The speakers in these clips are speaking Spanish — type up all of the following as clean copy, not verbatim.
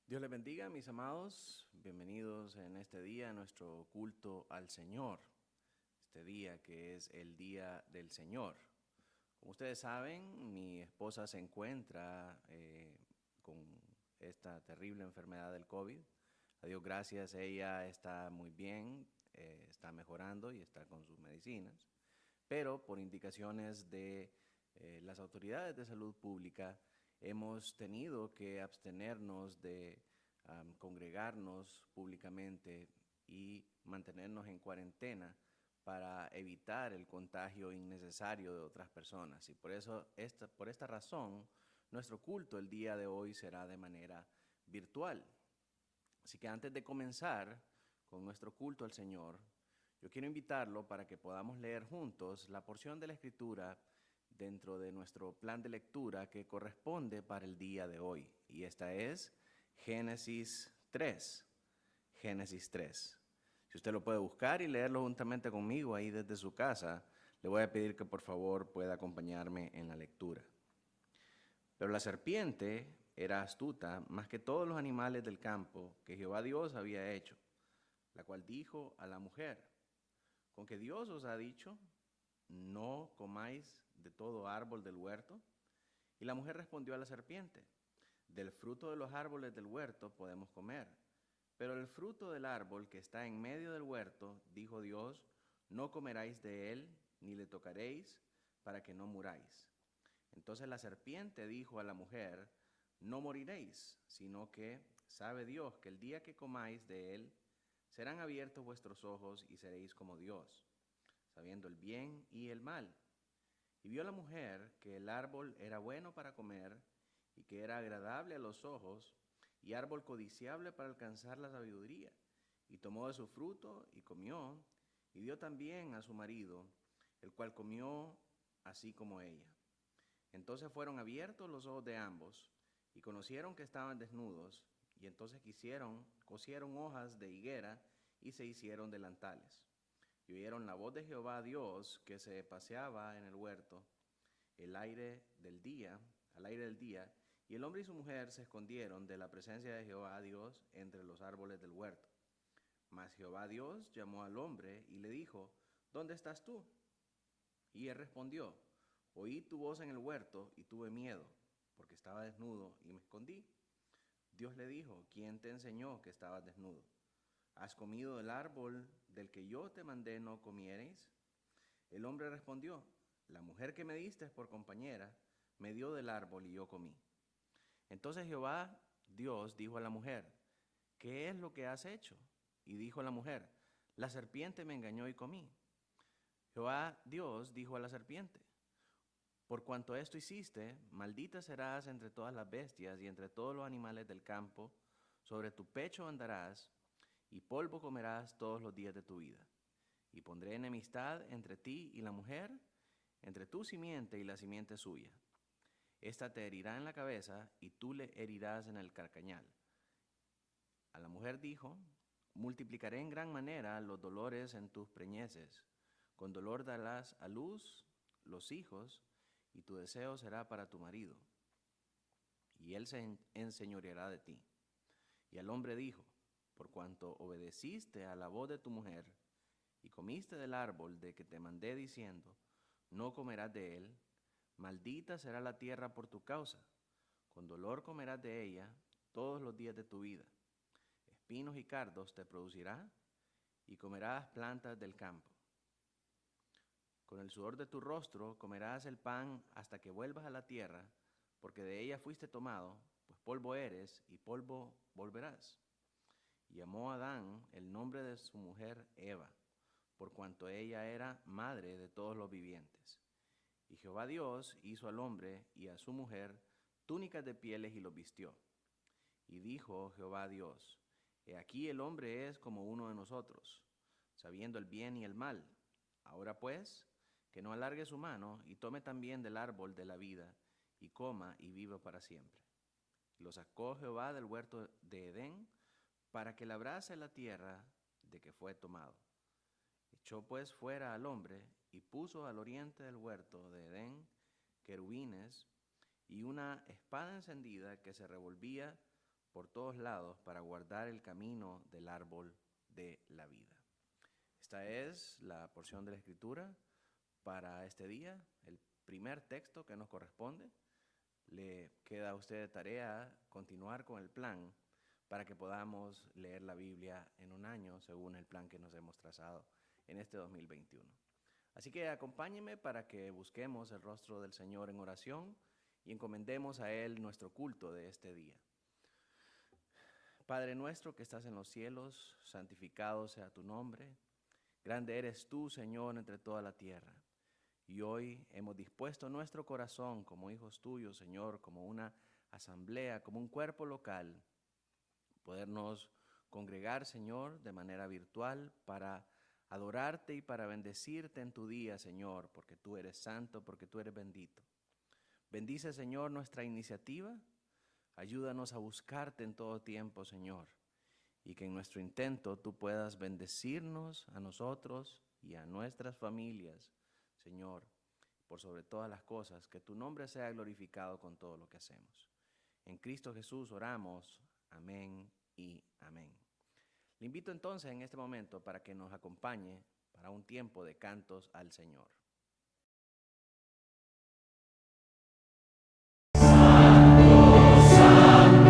Dios les bendiga, mis amados. Bienvenidos en este día a nuestro culto al Señor. Este día que es el Día del Señor. Como ustedes saben, mi esposa se encuentra con esta terrible enfermedad del COVID. A Dios gracias, ella está muy bien, está mejorando y está con sus medicinas. Pero por indicaciones de las autoridades de salud pública, hemos tenido que abstenernos de congregarnos públicamente y mantenernos en cuarentena para evitar el contagio innecesario de otras personas. Y por eso, por esta razón, nuestro culto el día de hoy será de manera virtual. Así que antes de comenzar con nuestro culto al Señor, yo quiero invitarlo para que podamos leer juntos la porción de la Escritura dentro de nuestro plan de lectura que corresponde para el día de hoy. Y esta es Génesis 3. Génesis 3. Si usted lo puede buscar y leerlo juntamente conmigo ahí desde su casa, le voy a pedir que por favor pueda acompañarme en la lectura. Pero la serpiente era astuta más que todos los animales del campo que Jehová Dios había hecho, la cual dijo a la mujer: ¿con que Dios os ha dicho, no comáis de todo árbol del huerto? Y la mujer respondió a la serpiente: del fruto de los árboles del huerto podemos comer, pero el fruto del árbol que está en medio del huerto, dijo Dios, no comeráis de él, ni le tocaréis, para que no muráis. Entonces la serpiente dijo a la mujer: no moriréis, sino que sabe Dios que el día que comáis de él, serán abiertos vuestros ojos y seréis como Dios, sabiendo el bien y el mal. Y vio la mujer que el árbol era bueno para comer y que era agradable a los ojos y árbol codiciable para alcanzar la sabiduría. Y tomó de su fruto y comió, y dio también a su marido, el cual comió así como ella. Entonces fueron abiertos los ojos de ambos y conocieron que estaban desnudos, y entonces cosieron hojas de higuera y se hicieron delantales. Y oyeron la voz de Jehová Dios que se paseaba en el huerto el aire del día, al aire del día, y el hombre y su mujer se escondieron de la presencia de Jehová Dios entre los árboles del huerto. Mas Jehová Dios llamó al hombre y le dijo: ¿dónde estás tú? Y él respondió: oí tu voz en el huerto y tuve miedo, porque estaba desnudo y me escondí. Dios le dijo: ¿quién te enseñó que estabas desnudo? ¿Has comido del árbol del que yo te mandé no comieres? El hombre respondió: la mujer que me diste por compañera me dio del árbol y yo comí. Entonces Jehová Dios dijo a la mujer: ¿qué es lo que has hecho? Y dijo la mujer: la serpiente me engañó y comí. Jehová Dios dijo a la serpiente: por cuanto esto hiciste, maldita serás entre todas las bestias y entre todos los animales del campo, sobre tu pecho andarás, y polvo comerás todos los días de tu vida. Y pondré enemistad entre ti y la mujer, entre tu simiente y la simiente suya. Esta te herirá en la cabeza, y tú le herirás en el carcañal. A la mujer dijo: multiplicaré en gran manera los dolores en tus preñeces. Con dolor darás a luz los hijos, y tu deseo será para tu marido, y él se enseñoreará de ti. Y al hombre dijo: por cuanto obedeciste a la voz de tu mujer, y comiste del árbol de que te mandé diciendo, no comerás de él, maldita será la tierra por tu causa, con dolor comerás de ella todos los días de tu vida. Espinos y cardos te producirá, y comerás plantas del campo. Con el sudor de tu rostro comerás el pan hasta que vuelvas a la tierra, porque de ella fuiste tomado, pues polvo eres y polvo volverás. Y llamó a Adán el nombre de su mujer Eva, por cuanto ella era madre de todos los vivientes. Y Jehová Dios hizo al hombre y a su mujer túnicas de pieles y los vistió. Y dijo Jehová Dios: he aquí el hombre es como uno de nosotros, sabiendo el bien y el mal. Ahora pues, que no alargue su mano y tome también del árbol de la vida, y coma y viva para siempre. Y lo sacó Jehová del huerto de Edén, para que labrase la tierra de que fue tomado. Echó pues fuera al hombre, y puso al oriente del huerto de Edén querubines y una espada encendida que se revolvía por todos lados para guardar el camino del árbol de la vida. Esta es la porción de la Escritura para este día, el primer texto que nos corresponde. Le queda a usted de tarea continuar con el plan para que podamos leer la Biblia en un año según el plan que nos hemos trazado en este 2021. Así que acompáñeme para que busquemos el rostro del Señor en oración y encomendemos a Él nuestro culto de este día. Padre nuestro que estás en los cielos, santificado sea tu nombre. Grande eres tú, Señor, entre toda la tierra. Y hoy hemos dispuesto nuestro corazón como hijos tuyos, Señor, como una asamblea, como un cuerpo local, podernos congregar, Señor, de manera virtual para adorarte y para bendecirte en tu día, Señor, porque tú eres santo, porque tú eres bendito. Bendice, Señor, nuestra iniciativa. Ayúdanos a buscarte en todo tiempo, Señor, y que en nuestro intento tú puedas bendecirnos a nosotros y a nuestras familias, Señor, por sobre todas las cosas, que tu nombre sea glorificado con todo lo que hacemos. En Cristo Jesús oramos. Amén y amén. Le invito entonces en este momento para que nos acompañe para un tiempo de cantos al Señor. Santo, Santo.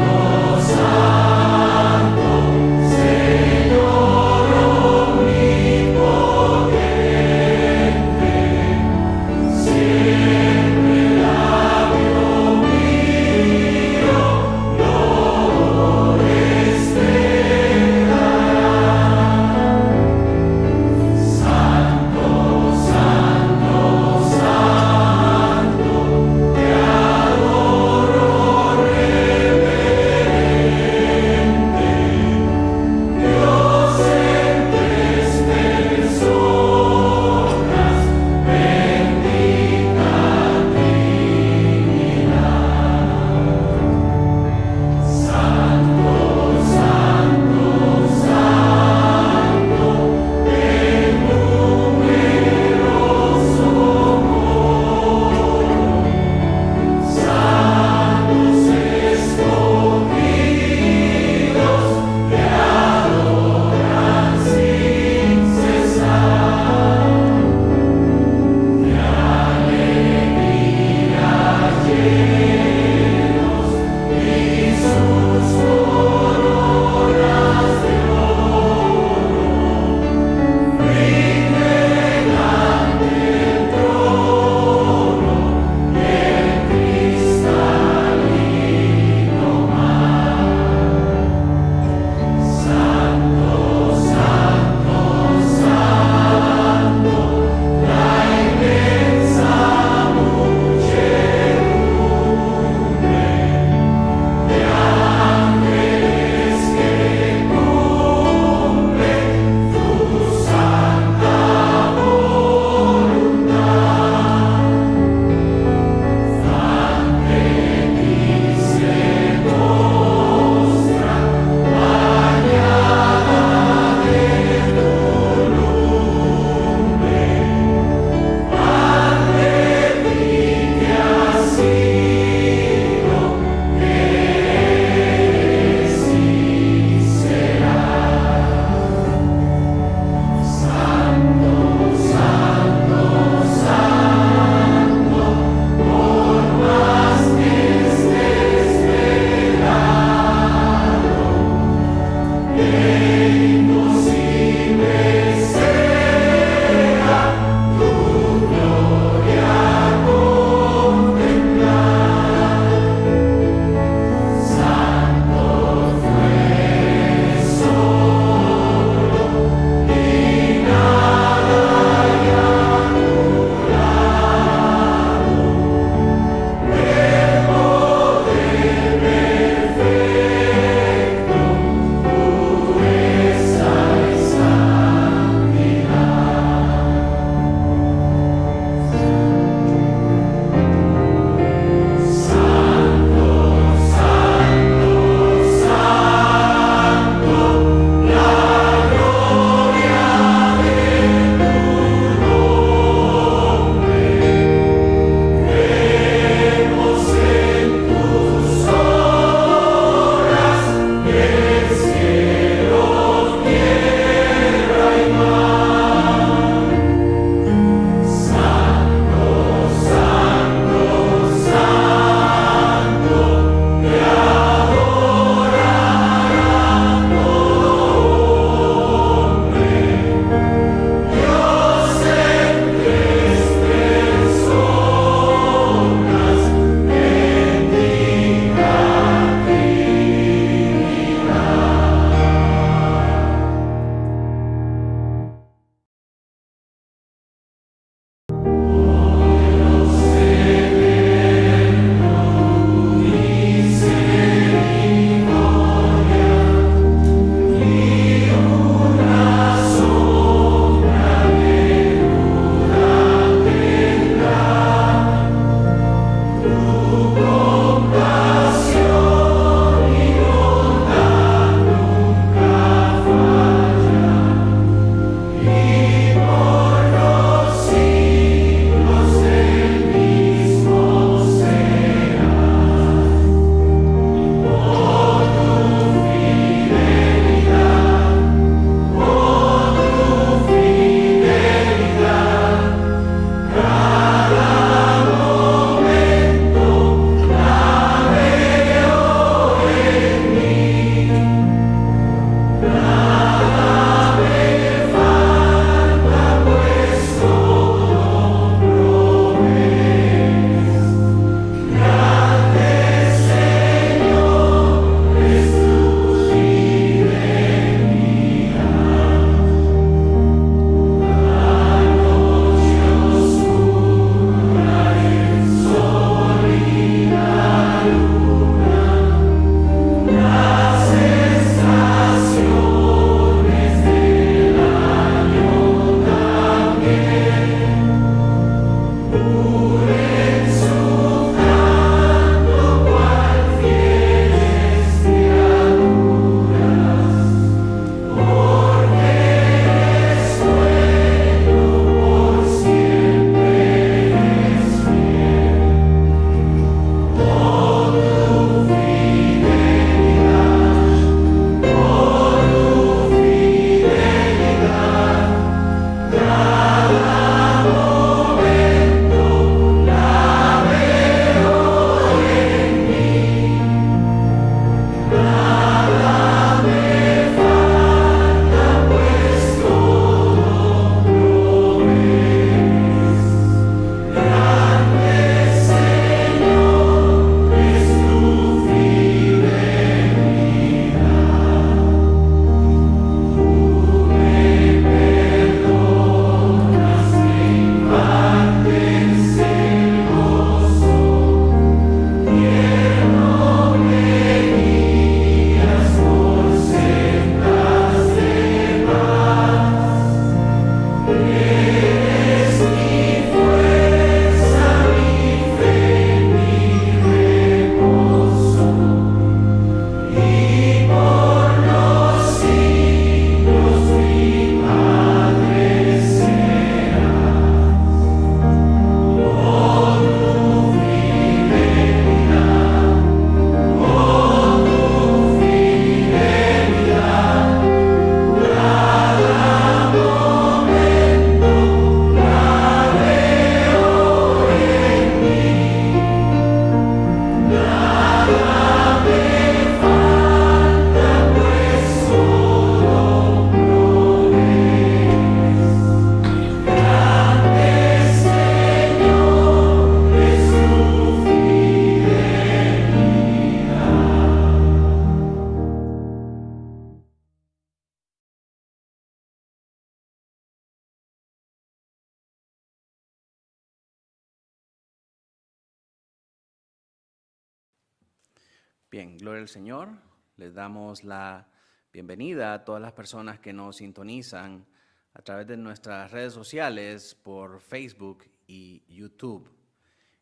Bien, gloria al Señor. Les damos la bienvenida a todas las personas que nos sintonizan a través de nuestras redes sociales por Facebook y YouTube.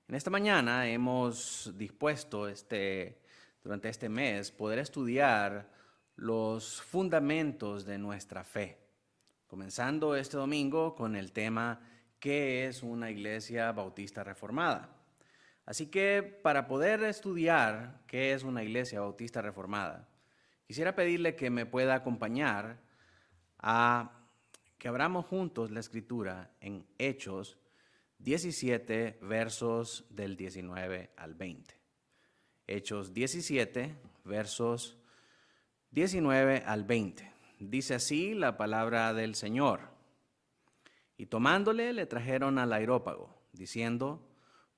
En esta mañana hemos dispuesto durante este mes poder estudiar los fundamentos de nuestra fe. Comenzando este domingo con el tema ¿qué es una iglesia bautista reformada? Así que para poder estudiar qué es una iglesia bautista reformada, quisiera pedirle que me pueda acompañar a que abramos juntos la escritura en Hechos 17, versos del 19 al 20. Hechos 17, versos 19 al 20. Dice así la palabra del Señor. Y tomándole le trajeron al Areópago, diciendo: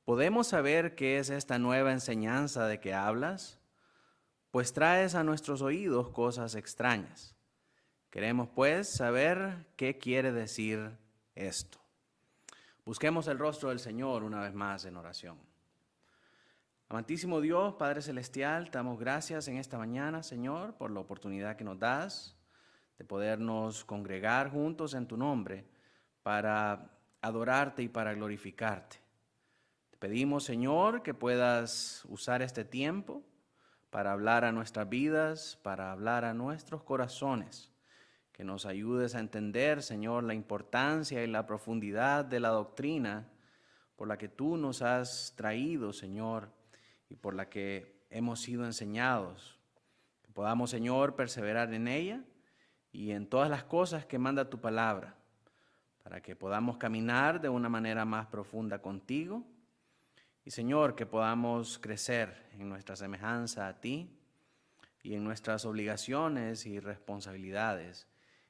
¿podemos saber qué es esta nueva enseñanza de que hablas? Pues traes a nuestros oídos cosas extrañas. Queremos pues saber qué quiere decir esto. Busquemos el rostro del Señor una vez más en oración. Amantísimo Dios, Padre Celestial, te damos gracias en esta mañana, Señor, por la oportunidad que nos das de podernos congregar juntos en tu nombre para adorarte y para glorificarte. Te pedimos, Señor, que puedas usar este tiempo para hablar a nuestras vidas, para hablar a nuestros corazones, que nos ayudes a entender, Señor, la importancia y la profundidad de la doctrina por la que tú nos has traído, Señor, y por la que hemos sido enseñados. Que podamos, Señor, perseverar en ella y en todas las cosas que manda tu palabra, para que podamos caminar de una manera más profunda contigo. Y Señor, que podamos crecer en nuestra semejanza a ti y en nuestras obligaciones y responsabilidades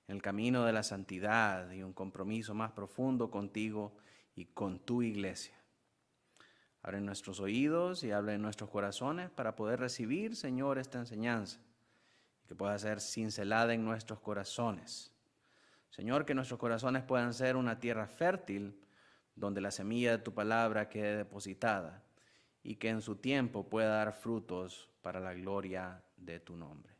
en el camino de la santidad y un compromiso más profundo contigo y con tu iglesia. Abre nuestros oídos y habla en nuestros corazones para poder recibir, Señor, esta enseñanza, que pueda ser cincelada en nuestros corazones. Señor, que nuestros corazones puedan ser una tierra fértil donde la semilla de tu palabra quede depositada y que en su tiempo pueda dar frutos para la gloria de tu nombre.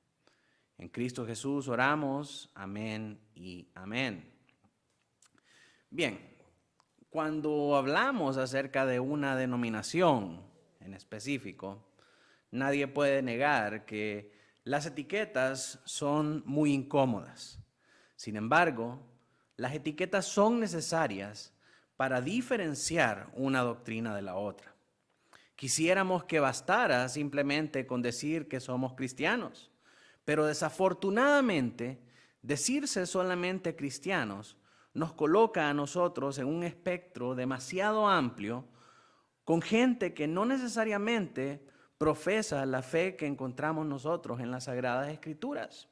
En Cristo Jesús oramos, amén y amén. Bien, cuando hablamos acerca de una denominación en específico, nadie puede negar que las etiquetas son muy incómodas. Sin embargo, las etiquetas son necesarias para diferenciar una doctrina de la otra. Quisiéramos que bastara simplemente con decir que somos cristianos, pero desafortunadamente decirse solamente cristianos nos coloca a nosotros en un espectro demasiado amplio con gente que no necesariamente profesa la fe que encontramos nosotros en las Sagradas Escrituras.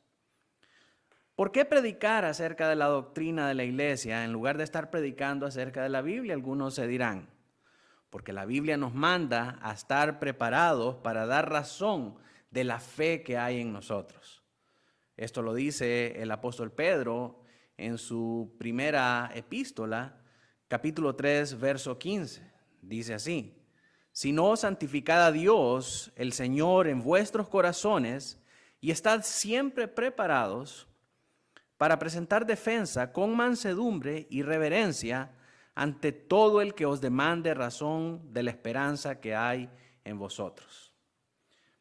¿Por qué predicar acerca de la doctrina de la iglesia en lugar de estar predicando acerca de la Biblia? Algunos se dirán. Porque la Biblia nos manda a estar preparados para dar razón de la fe que hay en nosotros. Esto lo dice el apóstol Pedro en su primera epístola, capítulo 3, verso 15. Dice así: sino santificad a Dios, el Señor, en vuestros corazones, y estad siempre preparados para presentar defensa con mansedumbre y reverencia ante todo el que os demande razón de la esperanza que hay en vosotros.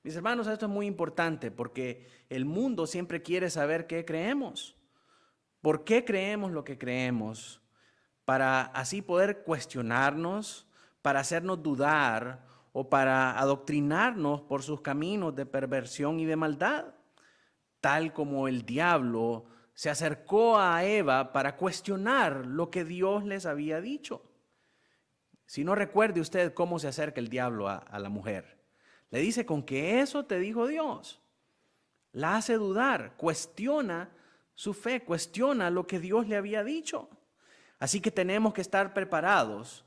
Mis hermanos, esto es muy importante porque el mundo siempre quiere saber qué creemos. ¿Por qué creemos lo que creemos? Para así poder cuestionarnos, para hacernos dudar o para adoctrinarnos por sus caminos de perversión y de maldad, tal como el diablo se acercó a Eva para cuestionar lo que Dios les había dicho. Si no, recuerde usted cómo se acerca el diablo a la mujer. Le dice: con que eso te dijo Dios. La hace dudar, cuestiona su fe, cuestiona lo que Dios le había dicho. Así que tenemos que estar preparados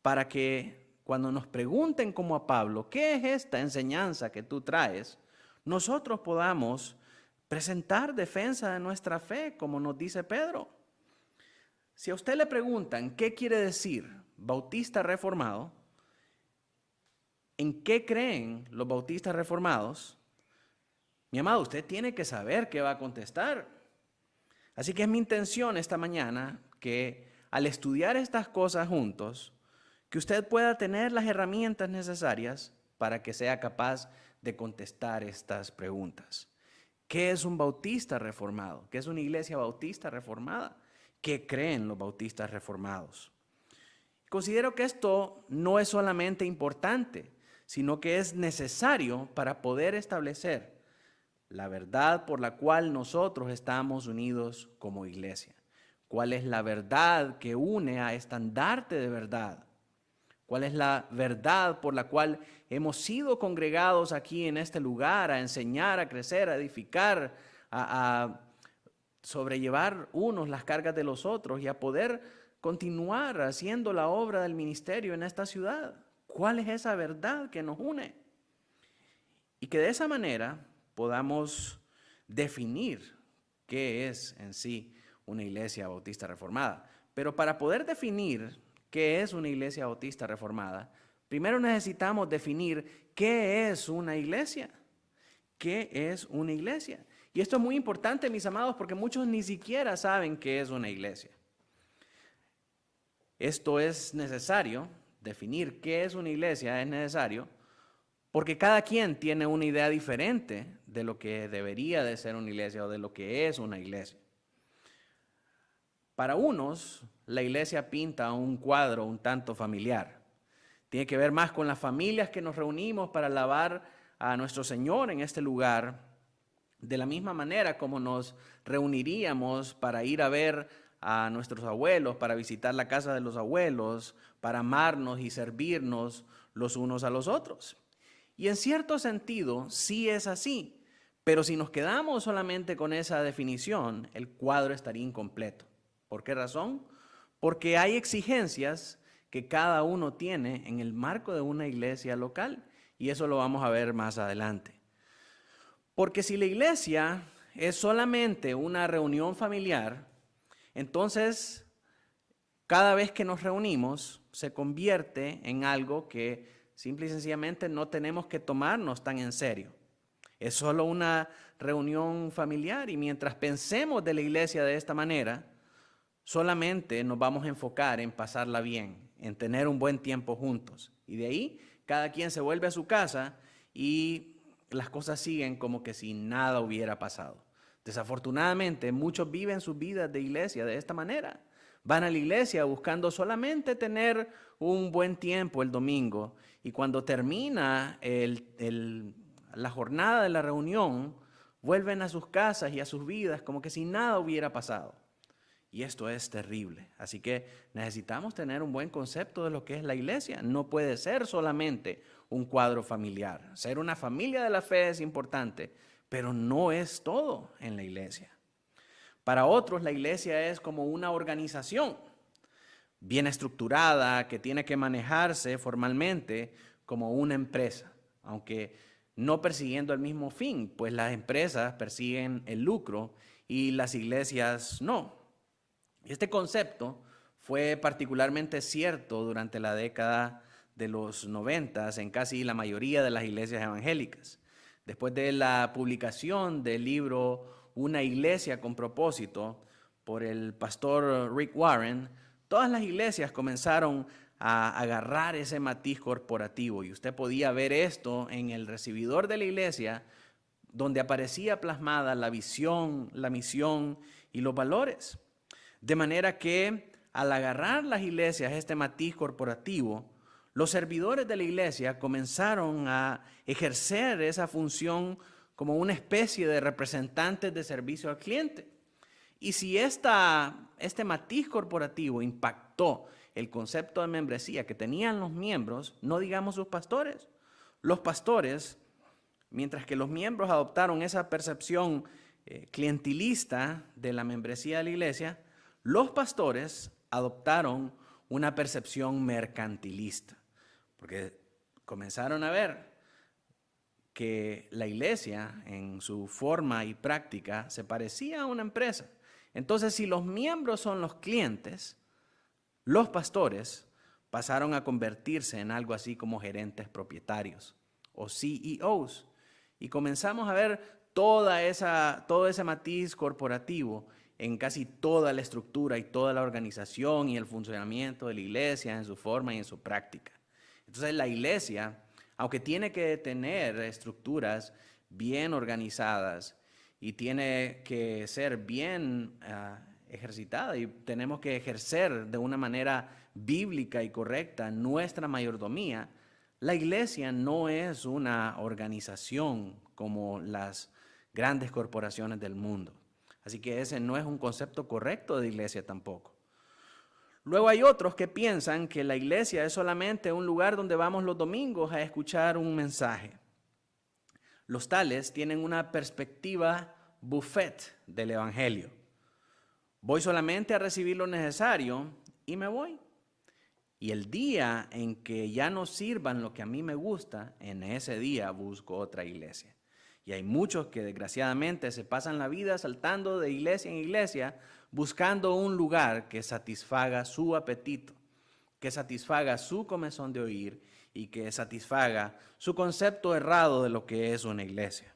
para que cuando nos pregunten como a Pablo, ¿qué es esta enseñanza que tú traes?, nosotros podamos presentar defensa de nuestra fe, como nos dice Pedro. Si a usted le preguntan qué quiere decir bautista reformado, ¿en qué creen los bautistas reformados?, Mi amado, usted tiene que saber qué va a contestar. Así que es mi intención esta mañana que al estudiar estas cosas juntos, que usted pueda tener las herramientas necesarias para que sea capaz de contestar estas preguntas. ¿Qué es un bautista reformado? ¿Qué es una iglesia bautista reformada? ¿Qué creen los bautistas reformados? Considero que esto no es solamente importante, sino que es necesario para poder establecer la verdad por la cual nosotros estamos unidos como iglesia. ¿Cuál es la verdad que une a estandarte de verdad? ¿Cuál es la verdad por la cual hemos sido congregados aquí en este lugar a enseñar, a crecer, a edificar, a sobrellevar unos las cargas de los otros y a poder continuar haciendo la obra del ministerio en esta ciudad? ¿Cuál es esa verdad que nos une? Y que de esa manera podamos definir qué es en sí una iglesia bautista reformada. Pero para poder definir qué es una iglesia bautista reformada, primero necesitamos definir qué es una iglesia. ¿Qué es una iglesia? Y esto es muy importante, mis amados, porque muchos ni siquiera saben qué es una iglesia. Esto es necesario, definir qué es una iglesia es necesario, porque cada quien tiene una idea diferente de lo que debería de ser una iglesia o de lo que es una iglesia. Para unos, la iglesia pinta un cuadro un tanto familiar. Tiene que ver más con las familias que nos reunimos para alabar a nuestro Señor en este lugar, de la misma manera como nos reuniríamos para ir a ver a nuestros abuelos, para visitar la casa de los abuelos, para amarnos y servirnos los unos a los otros. Y en cierto sentido, sí es así, pero si nos quedamos solamente con esa definición, el cuadro estaría incompleto. ¿Por qué razón? Porque hay exigencias que cada uno tiene en el marco de una iglesia local, y eso lo vamos a ver más adelante. Porque si la iglesia es solamente una reunión familiar, entonces cada vez que nos reunimos se convierte en algo que simple y sencillamente no tenemos que tomarnos tan en serio. Es solo una reunión familiar y mientras pensemos de la iglesia de esta manera, solamente nos vamos a enfocar en pasarla bien, en tener un buen tiempo juntos. Y de ahí cada quien se vuelve a su casa y las cosas siguen como que si nada hubiera pasado. Desafortunadamente, muchos viven sus vidas de iglesia de esta manera. Van a la iglesia buscando solamente tener un buen tiempo el domingo y cuando termina la jornada de la reunión, vuelven a sus casas y a sus vidas como que si nada hubiera pasado. Y esto es terrible. Así que necesitamos tener un buen concepto de lo que es la iglesia. No puede ser solamente un cuadro familiar. Ser una familia de la fe es importante, pero no es todo en la iglesia. Para otros, la iglesia es como una organización bien estructurada que tiene que manejarse formalmente como una empresa, aunque no persiguiendo el mismo fin, pues las empresas persiguen el lucro y las iglesias no. Este concepto fue particularmente cierto durante la década de los 90 en casi la mayoría de las iglesias evangélicas. Después de la publicación del libro Una iglesia con propósito por el pastor Rick Warren, todas las iglesias comenzaron a agarrar ese matiz corporativo y usted podía ver esto en el recibidor de la iglesia donde aparecía plasmada la visión, la misión y los valores. De manera que al agarrar las iglesias este matiz corporativo, los servidores de la iglesia comenzaron a ejercer esa función como una especie de representantes de servicio al cliente. Y si este matiz corporativo impactó el concepto de membresía que tenían los miembros, no digamos sus pastores. Los pastores, mientras que los miembros adoptaron esa percepción clientilista de la membresía de la iglesia, los pastores adoptaron una percepción mercantilista, porque comenzaron a ver que la iglesia en su forma y práctica se parecía a una empresa. Entonces, si los miembros son los clientes, los pastores pasaron a convertirse en algo así como gerentes propietarios o CEOs. Y comenzamos a ver todo ese matiz corporativo en casi toda la estructura y toda la organización y el funcionamiento de la iglesia en su forma y en su práctica. Entonces la iglesia, aunque tiene que tener estructuras bien organizadas y tiene que ser bien ejercitada y tenemos que ejercer de una manera bíblica y correcta nuestra mayordomía, la iglesia no es una organización como las grandes corporaciones del mundo. Así que ese no es un concepto correcto de iglesia tampoco. Luego hay otros que piensan que la iglesia es solamente un lugar donde vamos los domingos a escuchar un mensaje. Los tales tienen una perspectiva buffet del evangelio. Voy solamente a recibir lo necesario y me voy. Y el día en que ya no sirvan lo que a mí me gusta, en ese día busco otra iglesia. Y hay muchos que desgraciadamente se pasan la vida saltando de iglesia en iglesia buscando un lugar que satisfaga su apetito, que satisfaga su comezón de oír y que satisfaga su concepto errado de lo que es una iglesia.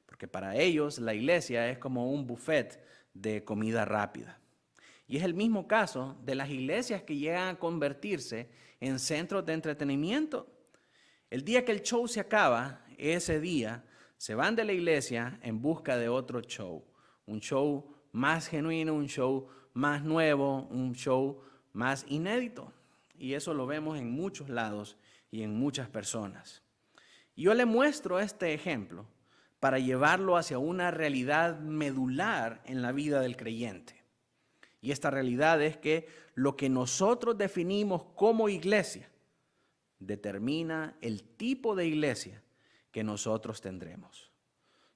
Porque para ellos la iglesia es como un buffet de comida rápida. Y es el mismo caso de las iglesias que llegan a convertirse en centros de entretenimiento. El día que el show se acaba, ese día se van de la iglesia en busca de otro show. Un show más genuino, un show más nuevo, un show más inédito. Y eso lo vemos en muchos lados y en muchas personas. Yo le muestro este ejemplo para llevarlo hacia una realidad medular en la vida del creyente. Y esta realidad es que lo que nosotros definimos como iglesia determina el tipo de iglesia que nosotros tendremos.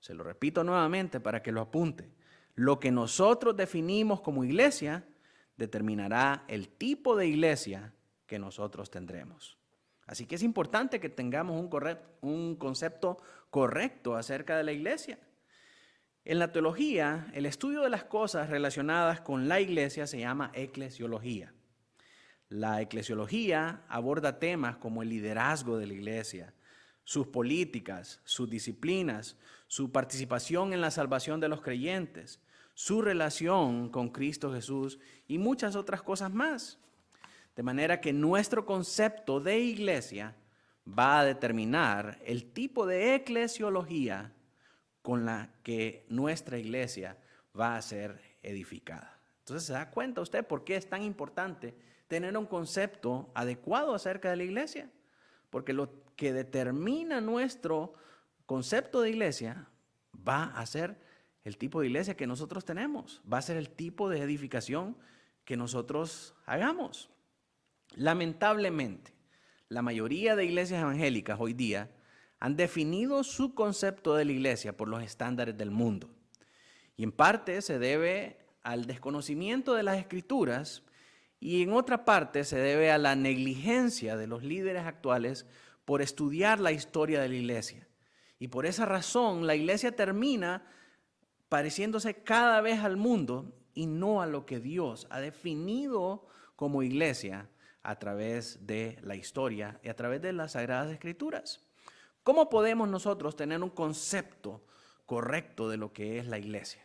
Se lo repito nuevamente para que lo apunte. Lo que nosotros definimos como iglesia determinará el tipo de iglesia que nosotros tendremos. Así que es importante que tengamos un concepto correcto acerca de la iglesia. En la teología, el estudio de las cosas relacionadas con la iglesia se llama eclesiología. La eclesiología aborda temas como el liderazgo de la iglesia, sus políticas, sus disciplinas, su participación en la salvación de los creyentes, su relación con Cristo Jesús y muchas otras cosas más. De manera que nuestro concepto de iglesia va a determinar el tipo de eclesiología con la que nuestra iglesia va a ser edificada. Entonces, ¿se da cuenta usted por qué es tan importante tener un concepto adecuado acerca de la iglesia? Porque lo que determina nuestro concepto de iglesia va a ser el tipo de iglesia que nosotros tenemos, va a ser el tipo de edificación que nosotros hagamos. Lamentablemente, la mayoría de iglesias evangélicas hoy día han definido su concepto de la iglesia por los estándares del mundo. Y en parte se debe al desconocimiento de las escrituras y en otra parte se debe a la negligencia de los líderes actuales por estudiar la historia de la iglesia. Y por esa razón la iglesia termina pareciéndose cada vez al mundo y no a lo que Dios ha definido como iglesia a través de la historia y a través de las Sagradas Escrituras. ¿Cómo podemos nosotros tener un concepto correcto de lo que es la iglesia?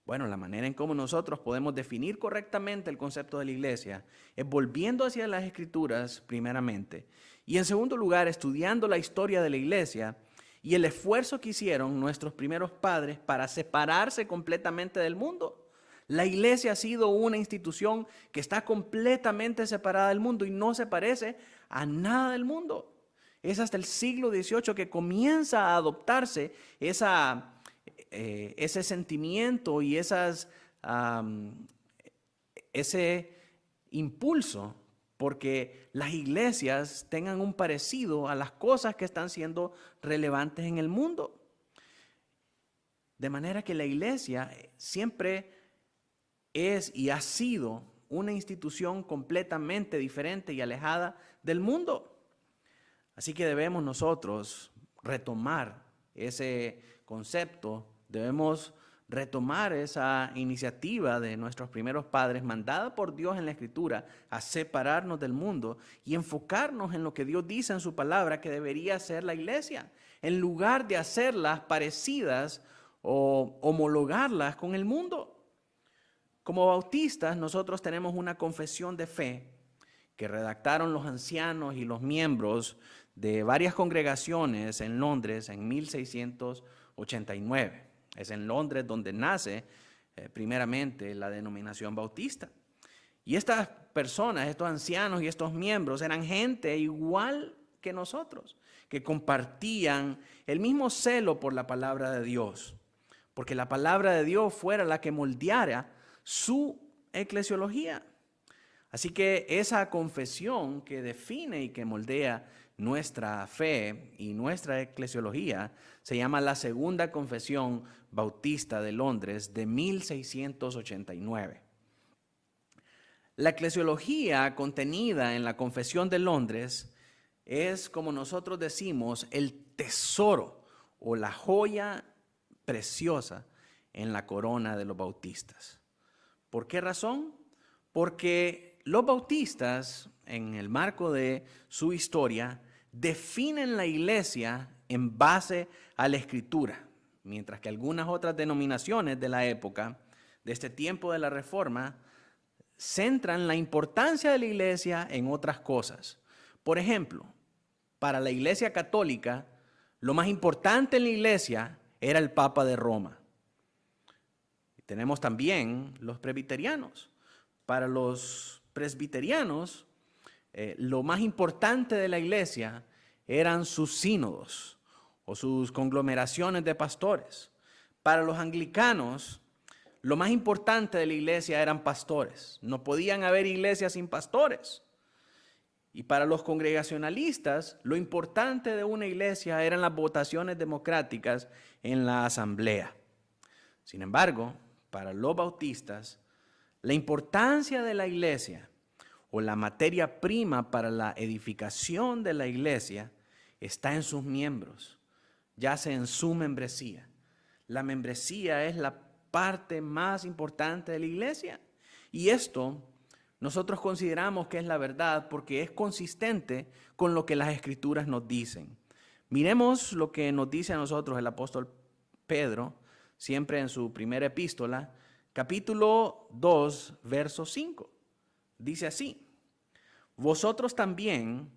Bueno, la manera en cómo nosotros podemos definir correctamente el concepto de la iglesia es volviendo hacia las Escrituras primeramente y en segundo lugar estudiando la historia de la iglesia y el esfuerzo que hicieron nuestros primeros padres para separarse completamente del mundo. La iglesia ha sido una institución que está completamente separada del mundo y no se parece a nada del mundo. Es hasta el siglo XVIII que comienza a adoptarse ese sentimiento y ese impulso porque las iglesias tengan un parecido a las cosas que están siendo relevantes en el mundo. De manera que la iglesia siempre es y ha sido una institución completamente diferente y alejada del mundo. Así que debemos nosotros retomar ese concepto, debemos retomar esa iniciativa de nuestros primeros padres mandada por Dios en la Escritura a separarnos del mundo y enfocarnos en lo que Dios dice en su palabra que debería ser la iglesia, en lugar de hacerlas parecidas o homologarlas con el mundo. Como bautistas, nosotros tenemos una confesión de fe que redactaron los ancianos y los miembros de varias congregaciones en Londres en 1689. Es en Londres donde nace primeramente la denominación bautista. Y estas personas, estos ancianos y estos miembros eran gente igual que nosotros, que compartían el mismo celo por la palabra de Dios, porque la palabra de Dios fuera la que moldeara su eclesiología. Así que esa confesión que define y que moldea nuestra fe y nuestra eclesiología se llama la Segunda Confesión Bautista de Londres de 1689. La eclesiología contenida en la Confesión de Londres es, como nosotros decimos, el tesoro o la joya preciosa en la corona de los bautistas. ¿Por qué razón? Porque los bautistas, en el marco de su historia, definen la iglesia en base a la Escritura, mientras que algunas otras denominaciones de la época, de este tiempo de la Reforma, centran la importancia de la iglesia en otras cosas. Por ejemplo, para la Iglesia Católica, lo más importante en la iglesia era el Papa de Roma. Tenemos también los presbiterianos. Para los presbiterianos, lo más importante de la iglesia eran sus sínodos o sus conglomeraciones de pastores. Para los anglicanos, lo más importante de la iglesia eran pastores. No podían haber iglesias sin pastores. Y para los congregacionalistas, lo importante de una iglesia eran las votaciones democráticas en la asamblea. Sin embargo, para los bautistas, la importancia de la iglesia o la materia prima para la edificación de la iglesia está en sus miembros, yace en su membresía. La membresía es la parte más importante de la iglesia y esto nosotros consideramos que es la verdad porque es consistente con lo que las Escrituras nos dicen. Miremos lo que nos dice a nosotros el apóstol Pedro, siempre en su primera epístola, capítulo 2, verso 5. Dice así: vosotros también,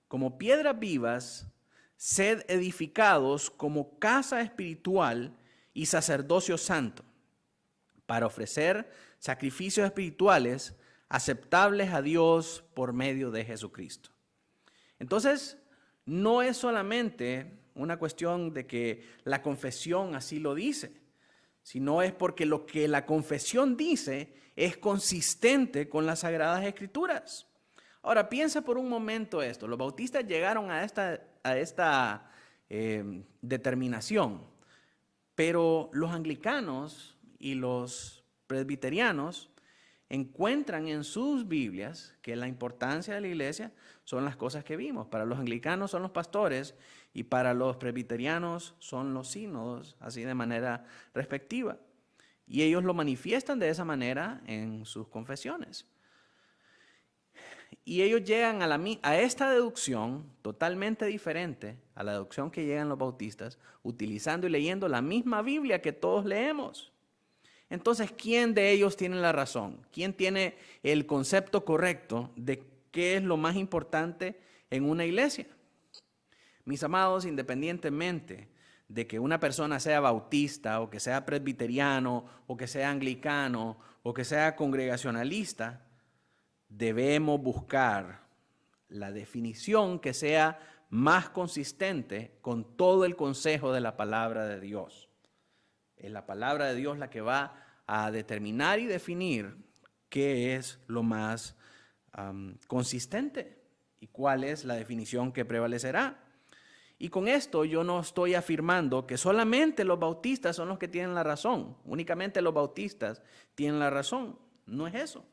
como piedras vivas, sed edificados como casa espiritual y sacerdocio santo, para ofrecer sacrificios espirituales aceptables a Dios por medio de Jesucristo. Entonces, no es solamente una cuestión de que la confesión así lo dice, sino es porque lo que la confesión dice es consistente con las Sagradas Escrituras. Ahora, piensa por un momento esto. Los bautistas llegaron a esta determinación, pero los anglicanos y los presbiterianos encuentran en sus Biblias que la importancia de la iglesia son las cosas que vimos. Para los anglicanos son los pastores y para los presbiterianos son los sínodos, así de manera respectiva. Y ellos lo manifiestan de esa manera en sus confesiones. Y ellos llegan a esta deducción totalmente diferente a la deducción que llegan los bautistas, utilizando y leyendo la misma Biblia que todos leemos. Entonces, ¿quién de ellos tiene la razón? ¿Quién tiene el concepto correcto de qué es lo más importante en una iglesia? Mis amados, independientemente de que una persona sea bautista o que sea presbiteriano o que sea anglicano o que sea congregacionalista, debemos buscar la definición que sea más consistente con todo el consejo de la palabra de Dios. Es la palabra de Dios la que va a determinar y definir qué es lo más consistente y cuál es la definición que prevalecerá. Y con esto yo no estoy afirmando que solamente los bautistas son los que tienen la razón, únicamente los bautistas tienen la razón. No es eso.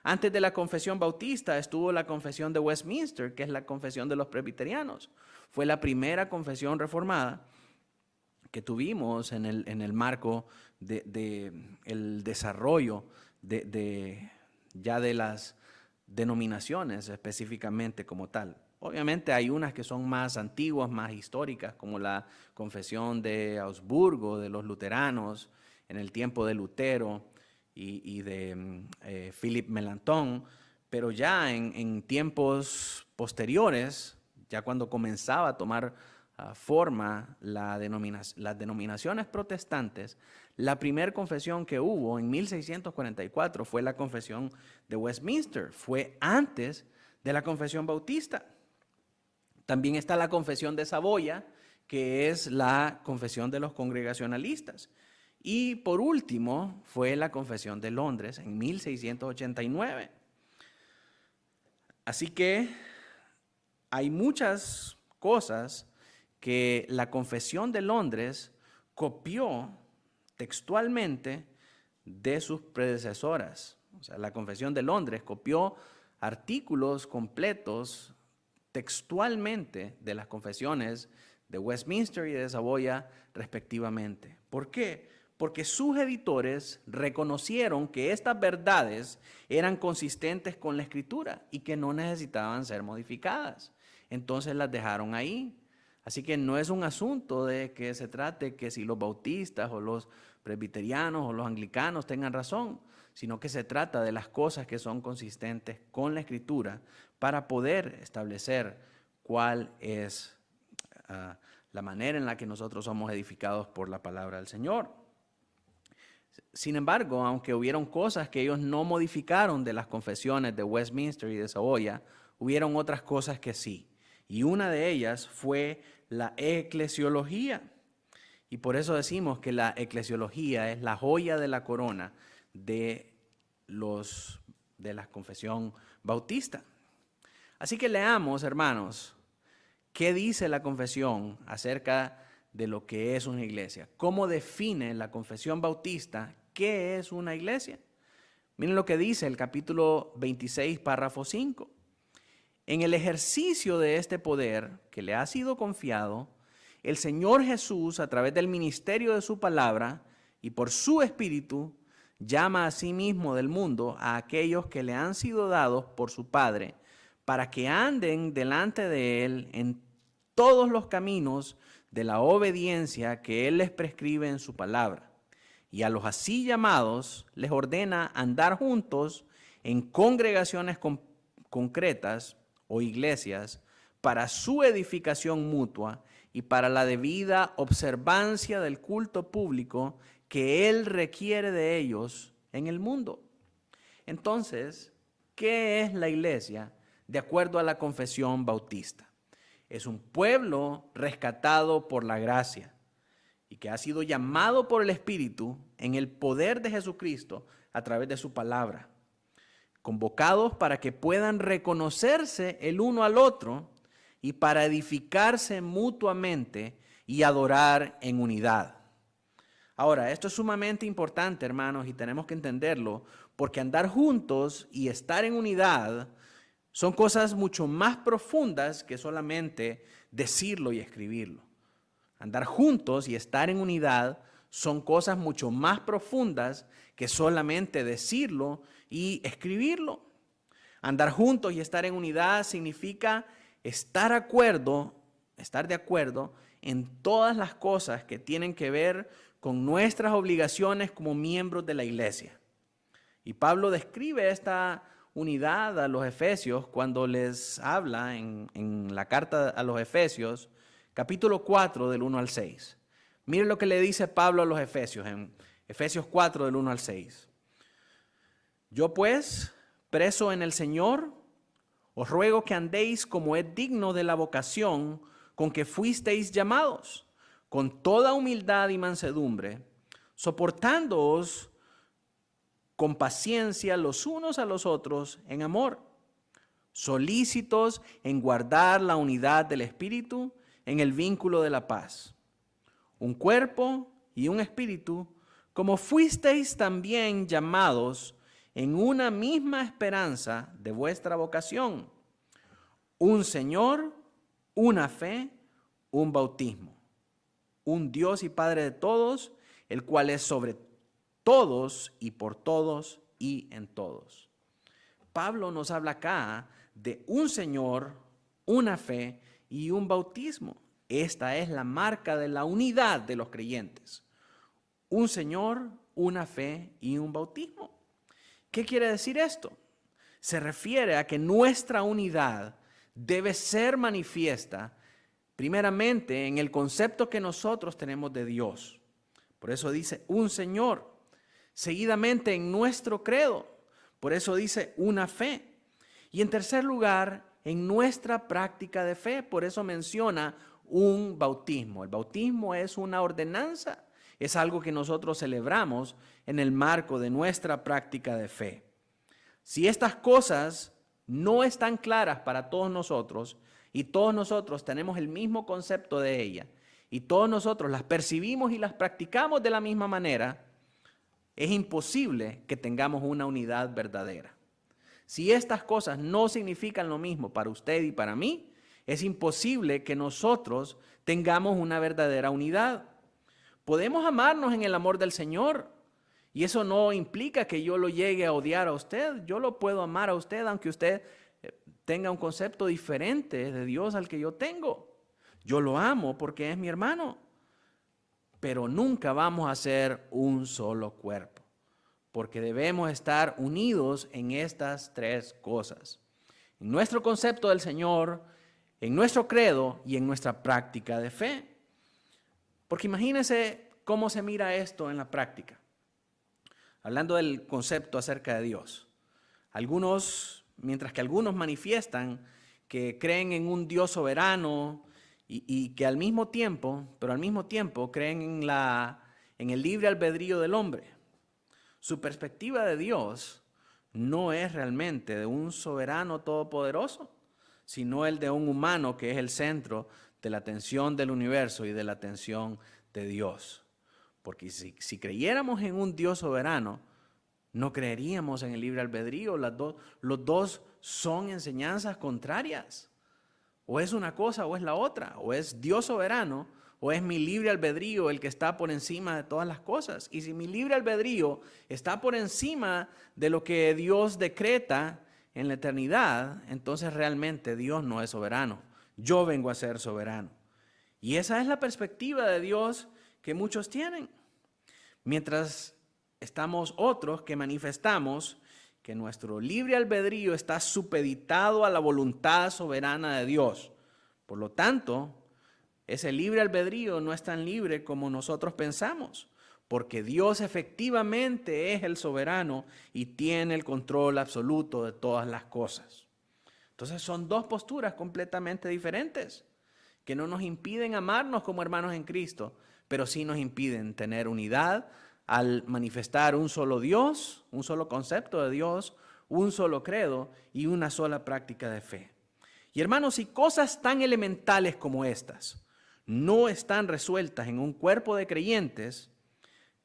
Antes de la confesión bautista estuvo la confesión de Westminster, que es la confesión de los presbiterianos. Fue la primera confesión reformada que tuvimos en el marco del desarrollo ya de las denominaciones específicamente como tal. Obviamente hay unas que son más antiguas, más históricas, como la Confesión de Augsburgo de los luteranos en el tiempo de Lutero y de Philip Melanchthon, pero ya en tiempos posteriores, ya cuando comenzaba a tomar forma las denominaciones protestantes, la primera confesión que hubo en 1644 fue la Confesión de Westminster, fue antes de la Confesión Bautista. También está la Confesión de Saboya, que es la confesión de los congregacionalistas. Y por último fue la Confesión de Londres en 1689. Así que hay muchas cosas que la Confesión de Londres copió textualmente de sus predecesoras. O sea, la Confesión de Londres copió artículos completos textualmente de las confesiones de Westminster y de Saboya respectivamente. ¿Por qué? Porque sus editores reconocieron que estas verdades eran consistentes con la Escritura y que no necesitaban ser modificadas. Entonces las dejaron ahí. Así que no es un asunto de que se trate que si los bautistas o los presbiterianos o los anglicanos tengan razón, sino que se trata de las cosas que son consistentes con la Escritura para poder establecer cuál es la manera en la que nosotros somos edificados por la palabra del Señor. Sin embargo, aunque hubieron cosas que ellos no modificaron de las confesiones de Westminster y de Saboya, hubieron otras cosas que sí. Y una de ellas fue la eclesiología. Y por eso decimos que la eclesiología es la joya de la corona de la confesión bautista. Así que leamos, hermanos, qué dice la confesión acerca de lo que es una iglesia. ¿Cómo define la confesión bautista qué es una iglesia? Miren lo que dice el capítulo 26, párrafo 5. En el ejercicio de este poder que le ha sido confiado, el Señor Jesús, a través del ministerio de su palabra y por su Espíritu, llama a sí mismo del mundo a aquellos que le han sido dados por su Padre, para que anden delante de Él en todos los caminos de la obediencia que Él les prescribe en su palabra. Y a los así llamados les ordena andar juntos en congregaciones concretas o iglesias para su edificación mutua y para la debida observancia del culto público que Él requiere de ellos en el mundo. Entonces, ¿qué es la iglesia de acuerdo a la confesión bautista? Es un pueblo rescatado por la gracia y que ha sido llamado por el Espíritu en el poder de Jesucristo a través de su palabra, convocados para que puedan reconocerse el uno al otro y para edificarse mutuamente y adorar en unidad. Ahora, esto es sumamente importante, hermanos, y tenemos que entenderlo, porque andar juntos y estar en unidad son cosas mucho más profundas que solamente decirlo y escribirlo. Andar juntos y estar en unidad son cosas mucho más profundas que solamente decirlo y escribirlo. Andar juntos y estar en unidad significa estar de acuerdo en todas las cosas que tienen que ver con nuestras obligaciones como miembros de la iglesia. Y Pablo describe esta unidad a los efesios cuando les habla en la carta a los Efesios, capítulo 4 del 1 al 6. Miren lo que le dice Pablo a los Efesios en Efesios 4 del 1 al 6. Yo pues, preso en el Señor, os ruego que andéis como es digno de la vocación con que fuisteis llamados, con toda humildad y mansedumbre, soportándoos con paciencia los unos a los otros en amor, solícitos en guardar la unidad del Espíritu en el vínculo de la paz. Un cuerpo y un espíritu, como fuisteis también llamados en una misma esperanza de vuestra vocación. Un Señor, una fe, un bautismo. Un Dios y Padre de todos, el cual es sobre todos y por todos y en todos. Pablo nos habla acá de un Señor, una fe y un bautismo. Esta es la marca de la unidad de los creyentes. Un Señor, una fe y un bautismo. ¿Qué quiere decir esto? Se refiere a que nuestra unidad debe ser manifiesta primeramente en el concepto que nosotros tenemos de Dios. Por eso dice un Señor. Seguidamente en nuestro credo. Por eso dice una fe. Y en tercer lugar, en nuestra práctica de fe. Por eso menciona un bautismo. El bautismo es una ordenanza. Es algo que nosotros celebramos en el marco de nuestra práctica de fe. Si estas cosas no están claras para todos nosotros y todos nosotros tenemos el mismo concepto de ella y todos nosotros las percibimos y las practicamos de la misma manera, es imposible que tengamos una unidad verdadera. Si estas cosas no significan lo mismo para usted y para mí, es imposible que nosotros tengamos una verdadera unidad. Podemos amarnos en el amor del Señor y eso no implica que yo lo llegue a odiar a usted. Yo lo puedo amar a usted aunque usted tenga un concepto diferente de Dios al que yo tengo. Yo lo amo porque es mi hermano, pero nunca vamos a ser un solo cuerpo, porque debemos estar unidos en estas tres cosas: en nuestro concepto del Señor, en nuestro credo y en nuestra práctica de fe. Porque imagínense cómo se mira esto en la práctica. Hablando del concepto acerca de Dios. Mientras que algunos manifiestan que creen en un Dios soberano y que al mismo tiempo creen en el libre albedrío del hombre. Su perspectiva de Dios no es realmente de un soberano todopoderoso, sino el de un humano que es el centro de la atención del universo y de la atención de Dios. Porque si creyéramos en un Dios soberano, no creeríamos en el libre albedrío. Los dos son enseñanzas contrarias. O es una cosa o es la otra. O es Dios soberano o es mi libre albedrío el que está por encima de todas las cosas. Y si mi libre albedrío está por encima de lo que Dios decreta en la eternidad, entonces realmente Dios no es soberano. Yo vengo a ser soberano. Y esa es la perspectiva de Dios que muchos tienen. Mientras estamos otros que manifestamos que nuestro libre albedrío está supeditado a la voluntad soberana de Dios. Por lo tanto, ese libre albedrío no es tan libre como nosotros pensamos, porque Dios efectivamente es el soberano y tiene el control absoluto de todas las cosas. Entonces son dos posturas completamente diferentes que no nos impiden amarnos como hermanos en Cristo, pero sí nos impiden tener unidad al manifestar un solo Dios, un solo concepto de Dios, un solo credo y una sola práctica de fe. Y hermanos, si cosas tan elementales como estas no están resueltas en un cuerpo de creyentes,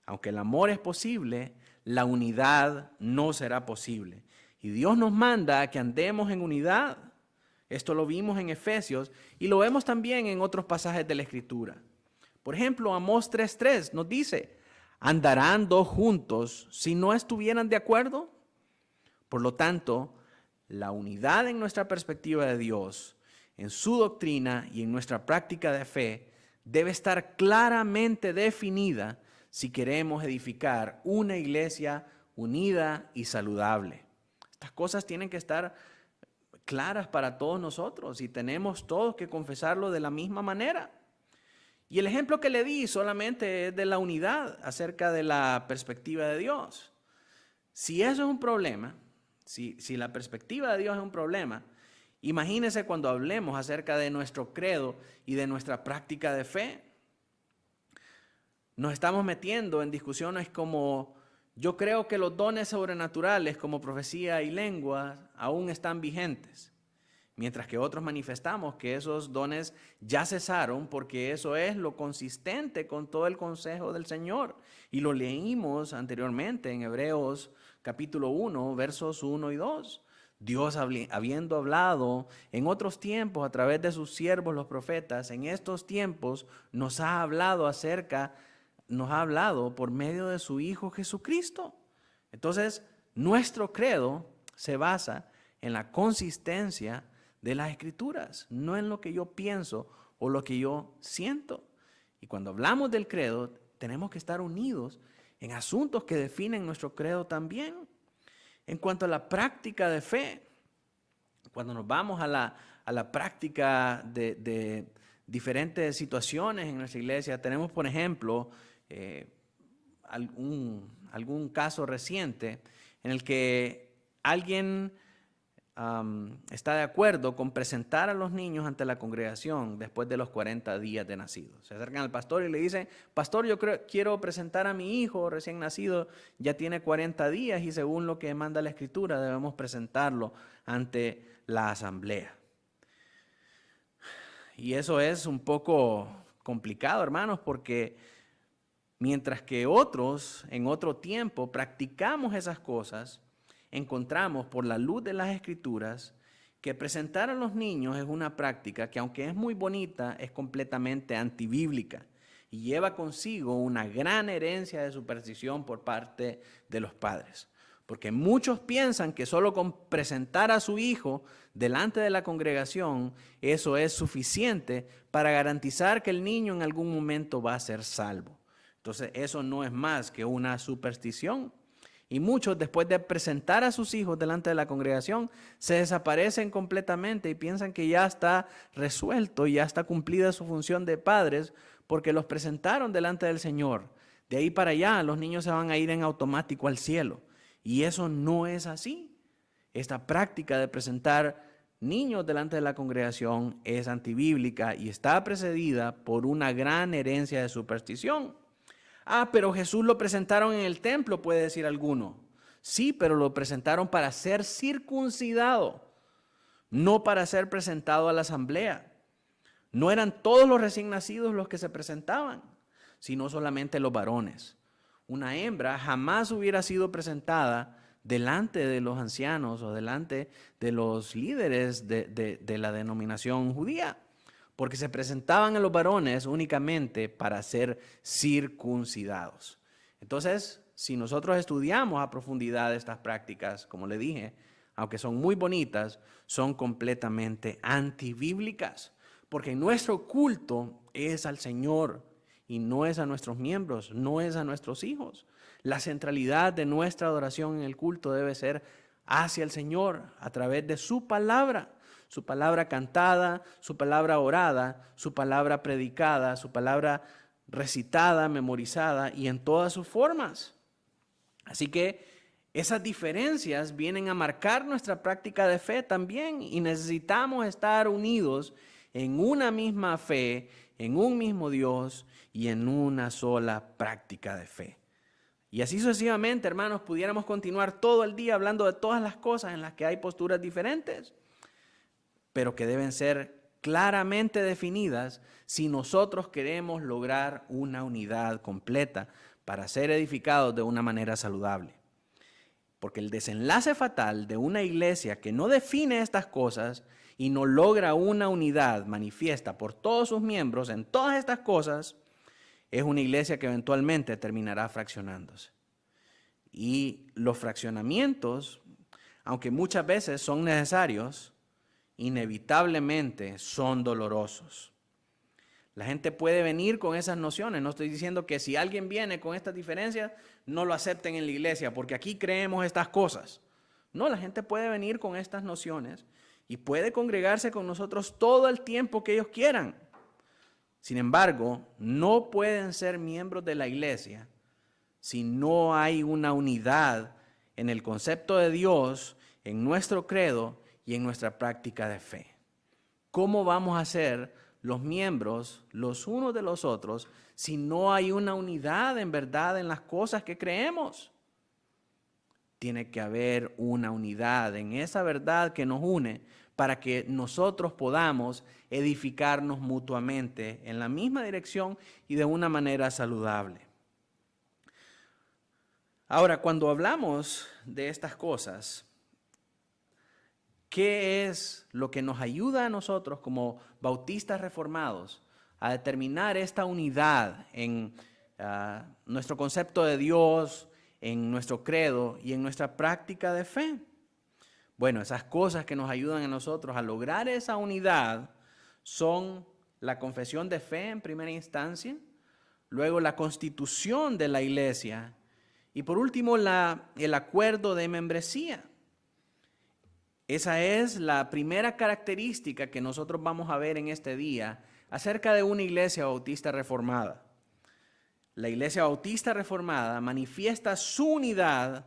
aunque el amor es posible, la unidad no será posible. Y Dios nos manda a que andemos en unidad. Esto lo vimos en Efesios y lo vemos también en otros pasajes de la Escritura. Por ejemplo, Amós 3:3 nos dice: ¿andarán dos juntos si no estuvieran de acuerdo? Por lo tanto, la unidad en nuestra perspectiva de Dios, en su doctrina y en nuestra práctica de fe debe estar claramente definida si queremos edificar una iglesia unida y saludable. Estas cosas tienen que estar claras para todos nosotros y tenemos todos que confesarlo de la misma manera. Y el ejemplo que le di solamente es de la unidad acerca de la perspectiva de Dios. Si eso es un problema, si la perspectiva de Dios es un problema, imagínese cuando hablemos acerca de nuestro credo y de nuestra práctica de fe. Nos estamos metiendo en discusiones como: yo creo que los dones sobrenaturales como profecía y lenguas aún están vigentes, mientras que otros manifestamos que esos dones ya cesaron porque eso es lo consistente con todo el consejo del Señor. Y lo leímos anteriormente en Hebreos capítulo 1, versos 1 y 2. Dios, habiendo hablado en otros tiempos a través de sus siervos los profetas, en estos tiempos nos ha hablado por medio de su Hijo Jesucristo. Entonces, nuestro credo se basa en la consistencia de las Escrituras, no en lo que yo pienso o lo que yo siento. Y cuando hablamos del credo, tenemos que estar unidos en asuntos que definen nuestro credo también. En cuanto a la práctica de fe, cuando nos vamos a la práctica de diferentes situaciones en nuestra iglesia, tenemos, por ejemplo, algún caso reciente en el que alguien está de acuerdo con presentar a los niños ante la congregación después de los 40 días de nacido. Se acercan al pastor y le dicen: pastor, yo quiero presentar a mi hijo recién nacido, ya tiene 40 días y según lo que manda la Escritura debemos presentarlo ante la asamblea. Y eso es un poco complicado, hermanos, porque mientras que otros en otro tiempo practicamos esas cosas, encontramos por la luz de las Escrituras que presentar a los niños es una práctica que, aunque es muy bonita, es completamente antibíblica y lleva consigo una gran herencia de superstición por parte de los padres. Porque muchos piensan que solo con presentar a su hijo delante de la congregación, eso es suficiente para garantizar que el niño en algún momento va a ser salvo. Entonces, eso no es más que una superstición. Y muchos, después de presentar a sus hijos delante de la congregación, se desaparecen completamente y piensan que ya está resuelto y ya está cumplida su función de padres porque los presentaron delante del Señor. De ahí para allá, los niños se van a ir en automático al cielo. Y eso no es así. Esta práctica de presentar niños delante de la congregación es antibíblica y está precedida por una gran herencia de superstición. Pero Jesús lo presentaron en el templo, puede decir alguno. Sí, pero lo presentaron para ser circuncidado, no para ser presentado a la asamblea. No eran todos los recién nacidos los que se presentaban, sino solamente los varones. Una hembra jamás hubiera sido presentada delante de los ancianos o delante de los líderes de la denominación judía, porque se presentaban a los varones únicamente para ser circuncidados. Entonces, si nosotros estudiamos a profundidad estas prácticas, como le dije, aunque son muy bonitas, son completamente antibíblicas, porque nuestro culto es al Señor y no es a nuestros miembros, no es a nuestros hijos. La centralidad de nuestra adoración en el culto debe ser hacia el Señor a través de su palabra cantada, su palabra orada, su palabra predicada, su palabra recitada, memorizada y en todas sus formas. Así que esas diferencias vienen a marcar nuestra práctica de fe también y necesitamos estar unidos en una misma fe, en un mismo Dios y en una sola práctica de fe. Y así sucesivamente, hermanos, pudiéramos continuar todo el día hablando de todas las cosas en las que hay posturas diferentes, pero que deben ser claramente definidas si nosotros queremos lograr una unidad completa para ser edificados de una manera saludable. Porque el desenlace fatal de una iglesia que no define estas cosas y no logra una unidad manifiesta por todos sus miembros en todas estas cosas, es una iglesia que eventualmente terminará fraccionándose. Y los fraccionamientos, aunque muchas veces son necesarios, inevitablemente son dolorosos. La gente puede venir con esas nociones. No estoy diciendo que si alguien viene con estas diferencias, no lo acepten en la iglesia, porque aquí creemos estas cosas. No, la gente puede venir con estas nociones y puede congregarse con nosotros todo el tiempo que ellos quieran. Sin embargo, no pueden ser miembros de la iglesia si no hay una unidad en el concepto de Dios, en nuestro credo y en nuestra práctica de fe. ¿Cómo vamos a ser los miembros los unos de los otros si no hay una unidad en verdad en las cosas que creemos? Tiene que haber una unidad en esa verdad que nos une para que nosotros podamos edificarnos mutuamente en la misma dirección y de una manera saludable. Ahora, cuando hablamos de estas cosas, ¿qué es lo que nos ayuda a nosotros como bautistas reformados a determinar esta unidad en nuestro concepto de Dios, en nuestro credo y en nuestra práctica de fe? Bueno, esas cosas que nos ayudan a nosotros a lograr esa unidad son la confesión de fe en primera instancia, luego la constitución de la iglesia y por último el acuerdo de membresía. Esa es la primera característica que nosotros vamos a ver en este día acerca de una iglesia bautista reformada. La iglesia bautista reformada manifiesta su unidad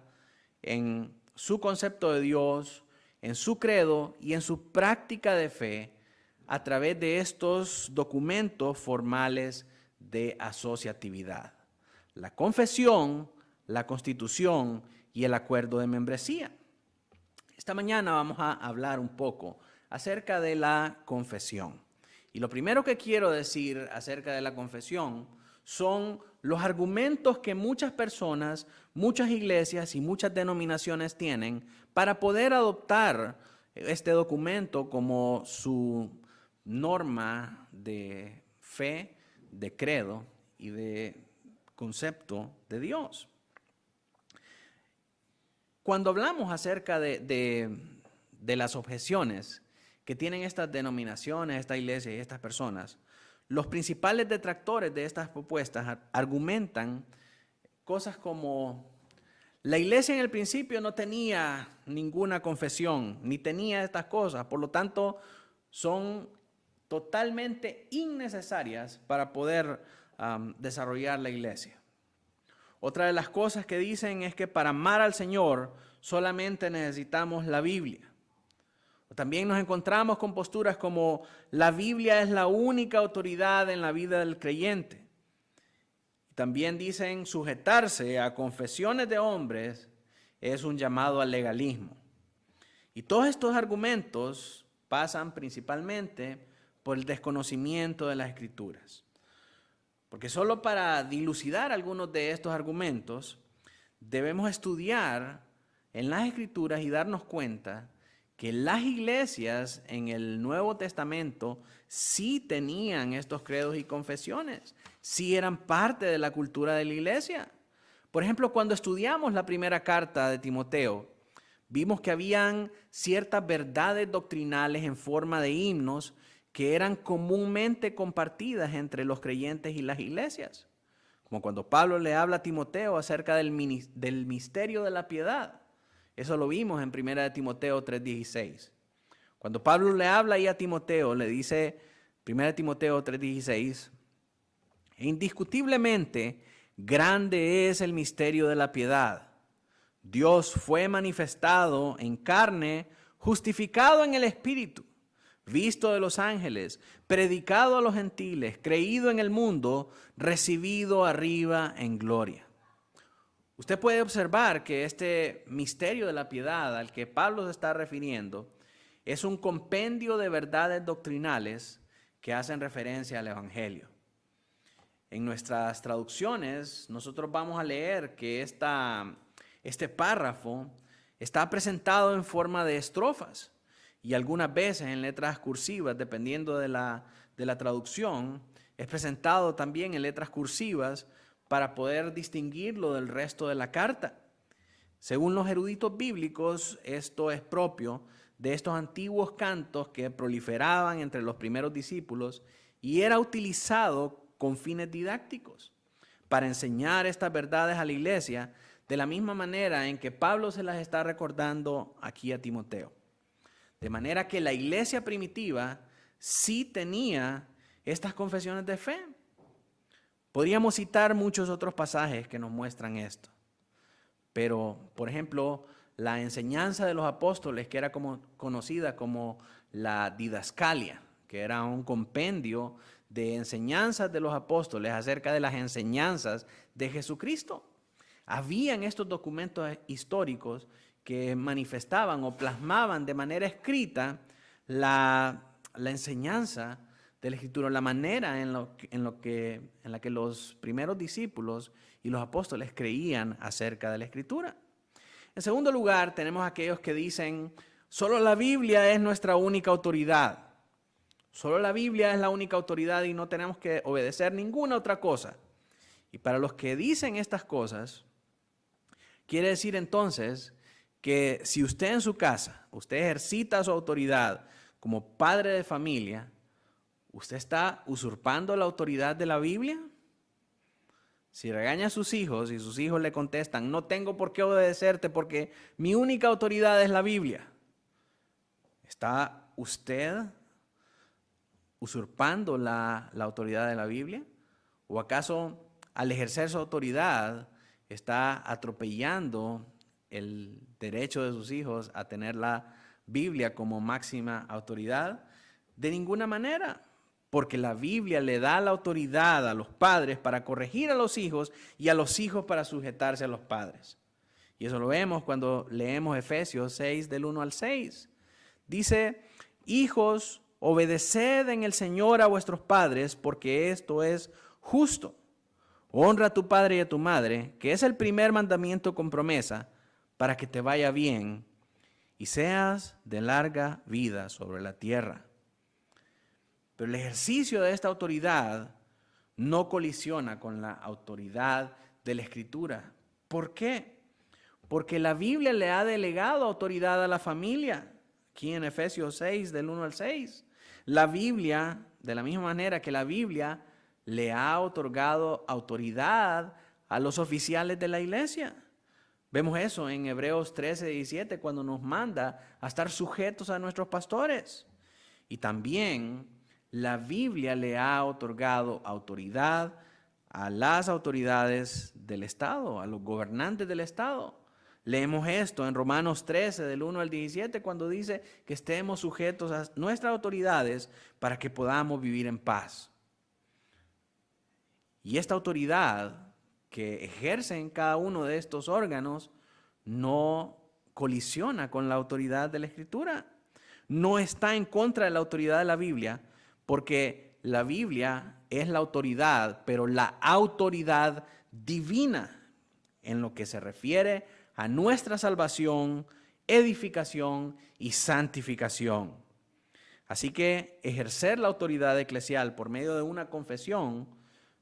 en su concepto de Dios, en su credo y en su práctica de fe a través de estos documentos formales de asociatividad: la confesión, la constitución y el acuerdo de membresía. Esta mañana vamos a hablar un poco acerca de la confesión. Y lo primero que quiero decir acerca de la confesión son los argumentos que muchas personas, muchas iglesias y muchas denominaciones tienen para poder adoptar este documento como su norma de fe, de credo y de concepto de Dios. Cuando hablamos acerca de las objeciones que tienen estas denominaciones, esta iglesia y estas personas, los principales detractores de estas propuestas argumentan cosas como: la iglesia en el principio no tenía ninguna confesión, ni tenía estas cosas, por lo tanto son totalmente innecesarias para poder desarrollar la iglesia. Otra de las cosas que dicen es que para amar al Señor solamente necesitamos la Biblia. También nos encontramos con posturas como: la Biblia es la única autoridad en la vida del creyente. También dicen: sujetarse a confesiones de hombres es un llamado al legalismo. Y todos estos argumentos pasan principalmente por el desconocimiento de las Escrituras. Porque solo para dilucidar algunos de estos argumentos debemos estudiar en las Escrituras y darnos cuenta que las iglesias en el Nuevo Testamento sí tenían estos credos y confesiones, sí eran parte de la cultura de la iglesia. Por ejemplo, cuando estudiamos la primera carta de Timoteo, vimos que habían ciertas verdades doctrinales en forma de himnos que eran comúnmente compartidas entre los creyentes y las iglesias. Como cuando Pablo le habla a Timoteo acerca del misterio de la piedad. Eso lo vimos en 1 Timoteo 3:16. Cuando Pablo le habla ahí a Timoteo, le dice 1 Timoteo 3:16, indiscutiblemente grande es el misterio de la piedad. Dios fue manifestado en carne, justificado en el Espíritu, visto de los ángeles, predicado a los gentiles, creído en el mundo, recibido arriba en gloria. Usted puede observar que este misterio de la piedad al que Pablo se está refiriendo es un compendio de verdades doctrinales que hacen referencia al Evangelio. En nuestras traducciones nosotros vamos a leer que este párrafo está presentado en forma de estrofas y algunas veces en letras cursivas, dependiendo de la traducción, es presentado también en letras cursivas para poder distinguirlo del resto de la carta. Según los eruditos bíblicos, esto es propio de estos antiguos cantos que proliferaban entre los primeros discípulos y era utilizado con fines didácticos para enseñar estas verdades a la iglesia de la misma manera en que Pablo se las está recordando aquí a Timoteo. De manera que la iglesia primitiva sí tenía estas confesiones de fe. Podríamos citar muchos otros pasajes que nos muestran esto. Pero, por ejemplo, la enseñanza de los apóstoles, que era conocida como la didascalia, que era un compendio de enseñanzas de los apóstoles acerca de las enseñanzas de Jesucristo. Habían estos documentos históricos que manifestaban o plasmaban de manera escrita la enseñanza de la Escritura, la manera en la que los primeros discípulos y los apóstoles creían acerca de la Escritura. En segundo lugar, tenemos aquellos que dicen: solo la Biblia es nuestra única autoridad. Solo la Biblia es la única autoridad y no tenemos que obedecer ninguna otra cosa. Y para los que dicen estas cosas, quiere decir entonces que si usted en su casa, usted ejercita su autoridad como padre de familia, ¿usted está usurpando la autoridad de la Biblia? Si regaña a sus hijos y sus hijos le contestan, no tengo por qué obedecerte porque mi única autoridad es la Biblia, ¿está usted usurpando la autoridad de la Biblia? ¿O acaso al ejercer su autoridad está atropellando el derecho de sus hijos a tener la Biblia como máxima autoridad? De ninguna manera, porque la Biblia le da la autoridad a los padres para corregir a los hijos y a los hijos para sujetarse a los padres. Y eso lo vemos cuando leemos Efesios 6 del 1 al 6. Dice, hijos, obedeced en el Señor a vuestros padres, porque esto es justo. Honra a tu padre y a tu madre, que es el primer mandamiento con promesa, para que te vaya bien y seas de larga vida sobre la tierra. Pero el ejercicio de esta autoridad no colisiona con la autoridad de la Escritura. ¿Por qué? Porque la Biblia le ha delegado autoridad a la familia. Aquí en Efesios 6, del 1 al 6. La Biblia, de la misma manera que la Biblia le ha otorgado autoridad a los oficiales de la iglesia. Vemos eso en Hebreos 13, 17, cuando nos manda a estar sujetos a nuestros pastores. Y también la Biblia le ha otorgado autoridad a las autoridades del Estado, a los gobernantes del Estado. Leemos esto en Romanos 13, del 1 al 17, cuando dice que estemos sujetos a nuestras autoridades para que podamos vivir en paz. Y esta autoridad que ejercen cada uno de estos órganos no colisiona con la autoridad de la Escritura. No está en contra de la autoridad de la Biblia, porque la Biblia es la autoridad, pero la autoridad divina en lo que se refiere a nuestra salvación, edificación y santificación. Así que ejercer la autoridad eclesial por medio de una confesión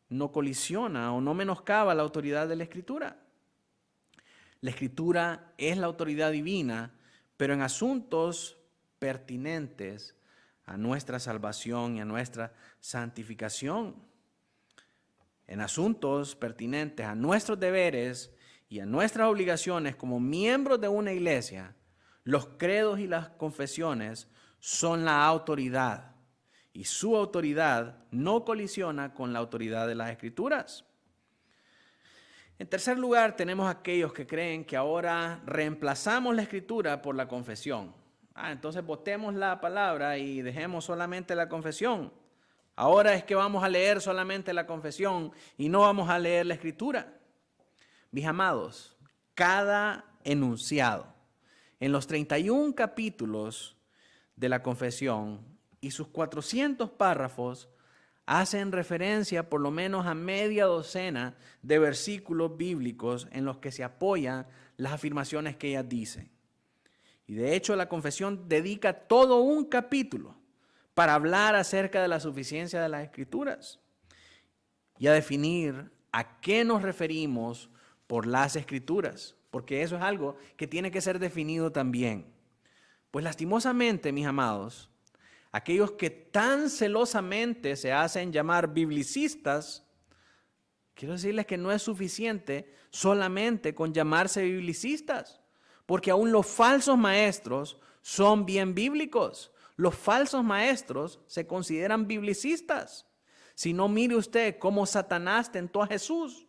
no colisiona o no menoscaba la autoridad de la Escritura. La Escritura es la autoridad divina, pero en asuntos pertinentes a nuestra salvación y a nuestra santificación. En asuntos pertinentes a nuestros deberes y a nuestras obligaciones como miembros de una iglesia, los credos y las confesiones son la autoridad. Y su autoridad no colisiona con la autoridad de las Escrituras. En tercer lugar, tenemos aquellos que creen que ahora reemplazamos la Escritura por la confesión. Entonces botemos la palabra y dejemos solamente la confesión. Ahora es que vamos a leer solamente la confesión y no vamos a leer la Escritura. Mis amados, cada enunciado en los 31 capítulos de la confesión y sus 400 párrafos hacen referencia por lo menos a media docena de versículos bíblicos en los que se apoyan las afirmaciones que ellas dicen. Y de hecho la confesión dedica todo un capítulo para hablar acerca de la suficiencia de las Escrituras y a definir a qué nos referimos por las Escrituras, porque eso es algo que tiene que ser definido también. Pues lastimosamente, mis amados, aquellos que tan celosamente se hacen llamar biblicistas, quiero decirles que no es suficiente solamente con llamarse biblicistas, porque aún los falsos maestros son bien bíblicos. Los falsos maestros se consideran biblicistas. Si no, mire usted cómo Satanás tentó a Jesús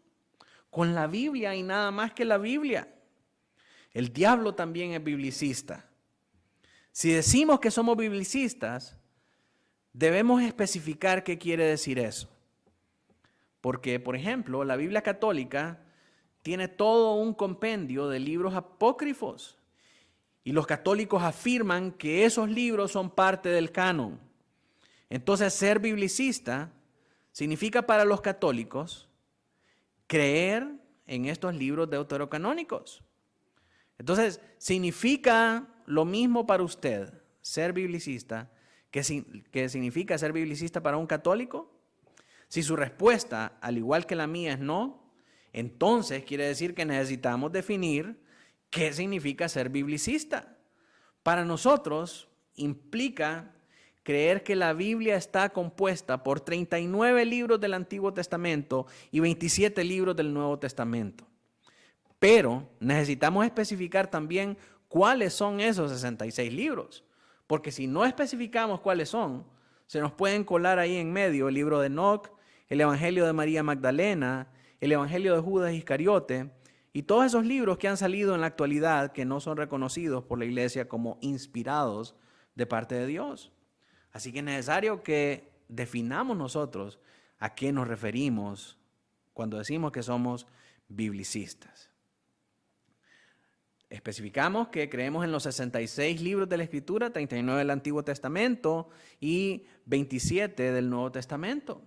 con la Biblia y nada más que la Biblia. El diablo también es biblicista. Si decimos que somos biblicistas, debemos especificar qué quiere decir eso. Porque, por ejemplo, la Biblia católica tiene todo un compendio de libros apócrifos. Y los católicos afirman que esos libros son parte del canon. Entonces, ser biblicista significa para los católicos creer en estos libros deuterocanónicos. Entonces, significa lo mismo para usted ser biblicista que significa ser biblicista para un católico. Si su respuesta, al igual que la mía, es no, entonces quiere decir que necesitamos definir ¿Qué significa ser biblicista? Para nosotros implica creer que la Biblia está compuesta por 39 libros del Antiguo Testamento y 27 libros del Nuevo Testamento. Pero necesitamos especificar también cuáles son esos 66 libros, porque si no especificamos cuáles son, se nos pueden colar ahí en medio el libro de Enoc, el Evangelio de María Magdalena, el Evangelio de Judas Iscariote y todos esos libros que han salido en la actualidad que no son reconocidos por la iglesia como inspirados de parte de Dios. Así que es necesario que definamos nosotros a qué nos referimos cuando decimos que somos biblicistas. Especificamos que creemos en los 66 libros de la Escritura, 39 del Antiguo Testamento y 27 del Nuevo Testamento.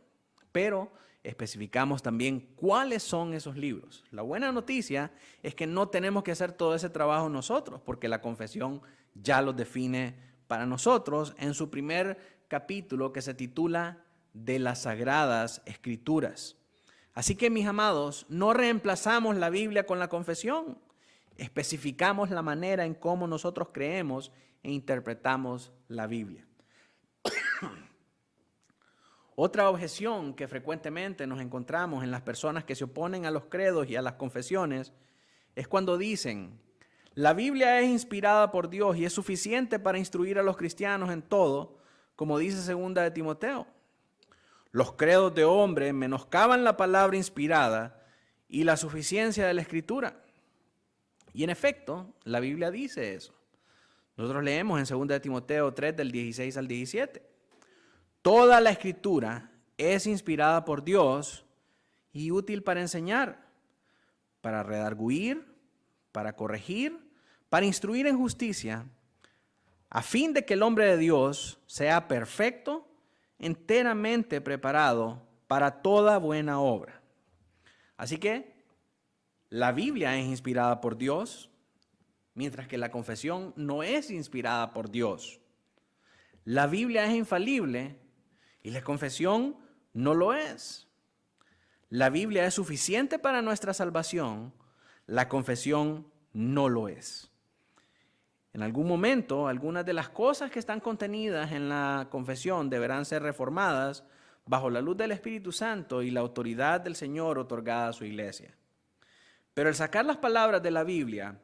Pero especificamos también cuáles son esos libros. La buena noticia es que no tenemos que hacer todo ese trabajo nosotros, porque la confesión ya los define para nosotros en su primer capítulo que se titula De las Sagradas Escrituras. Así que, mis amados, no reemplazamos la Biblia con la confesión. Especificamos la manera en cómo nosotros creemos e interpretamos la Biblia. Otra objeción que frecuentemente nos encontramos en las personas que se oponen a los credos y a las confesiones es cuando dicen: la Biblia es inspirada por Dios y es suficiente para instruir a los cristianos en todo, como dice 2 de Timoteo. Los credos de hombre menoscaban la palabra inspirada y la suficiencia de la Escritura. Y en efecto, la Biblia dice eso. Nosotros leemos en 2 de Timoteo 3, del 16 al 17. Toda la Escritura es inspirada por Dios y útil para enseñar, para redarguir, para corregir, para instruir en justicia, a fin de que el hombre de Dios sea perfecto, enteramente preparado para toda buena obra. Así que la Biblia es inspirada por Dios, mientras que la confesión no es inspirada por Dios. La Biblia es infalible y la confesión no lo es. La Biblia es suficiente para nuestra salvación, la confesión no lo es. En algún momento, algunas de las cosas que están contenidas en la confesión deberán ser reformadas bajo la luz del Espíritu Santo y la autoridad del Señor otorgada a su iglesia. Pero el sacar las palabras de la Biblia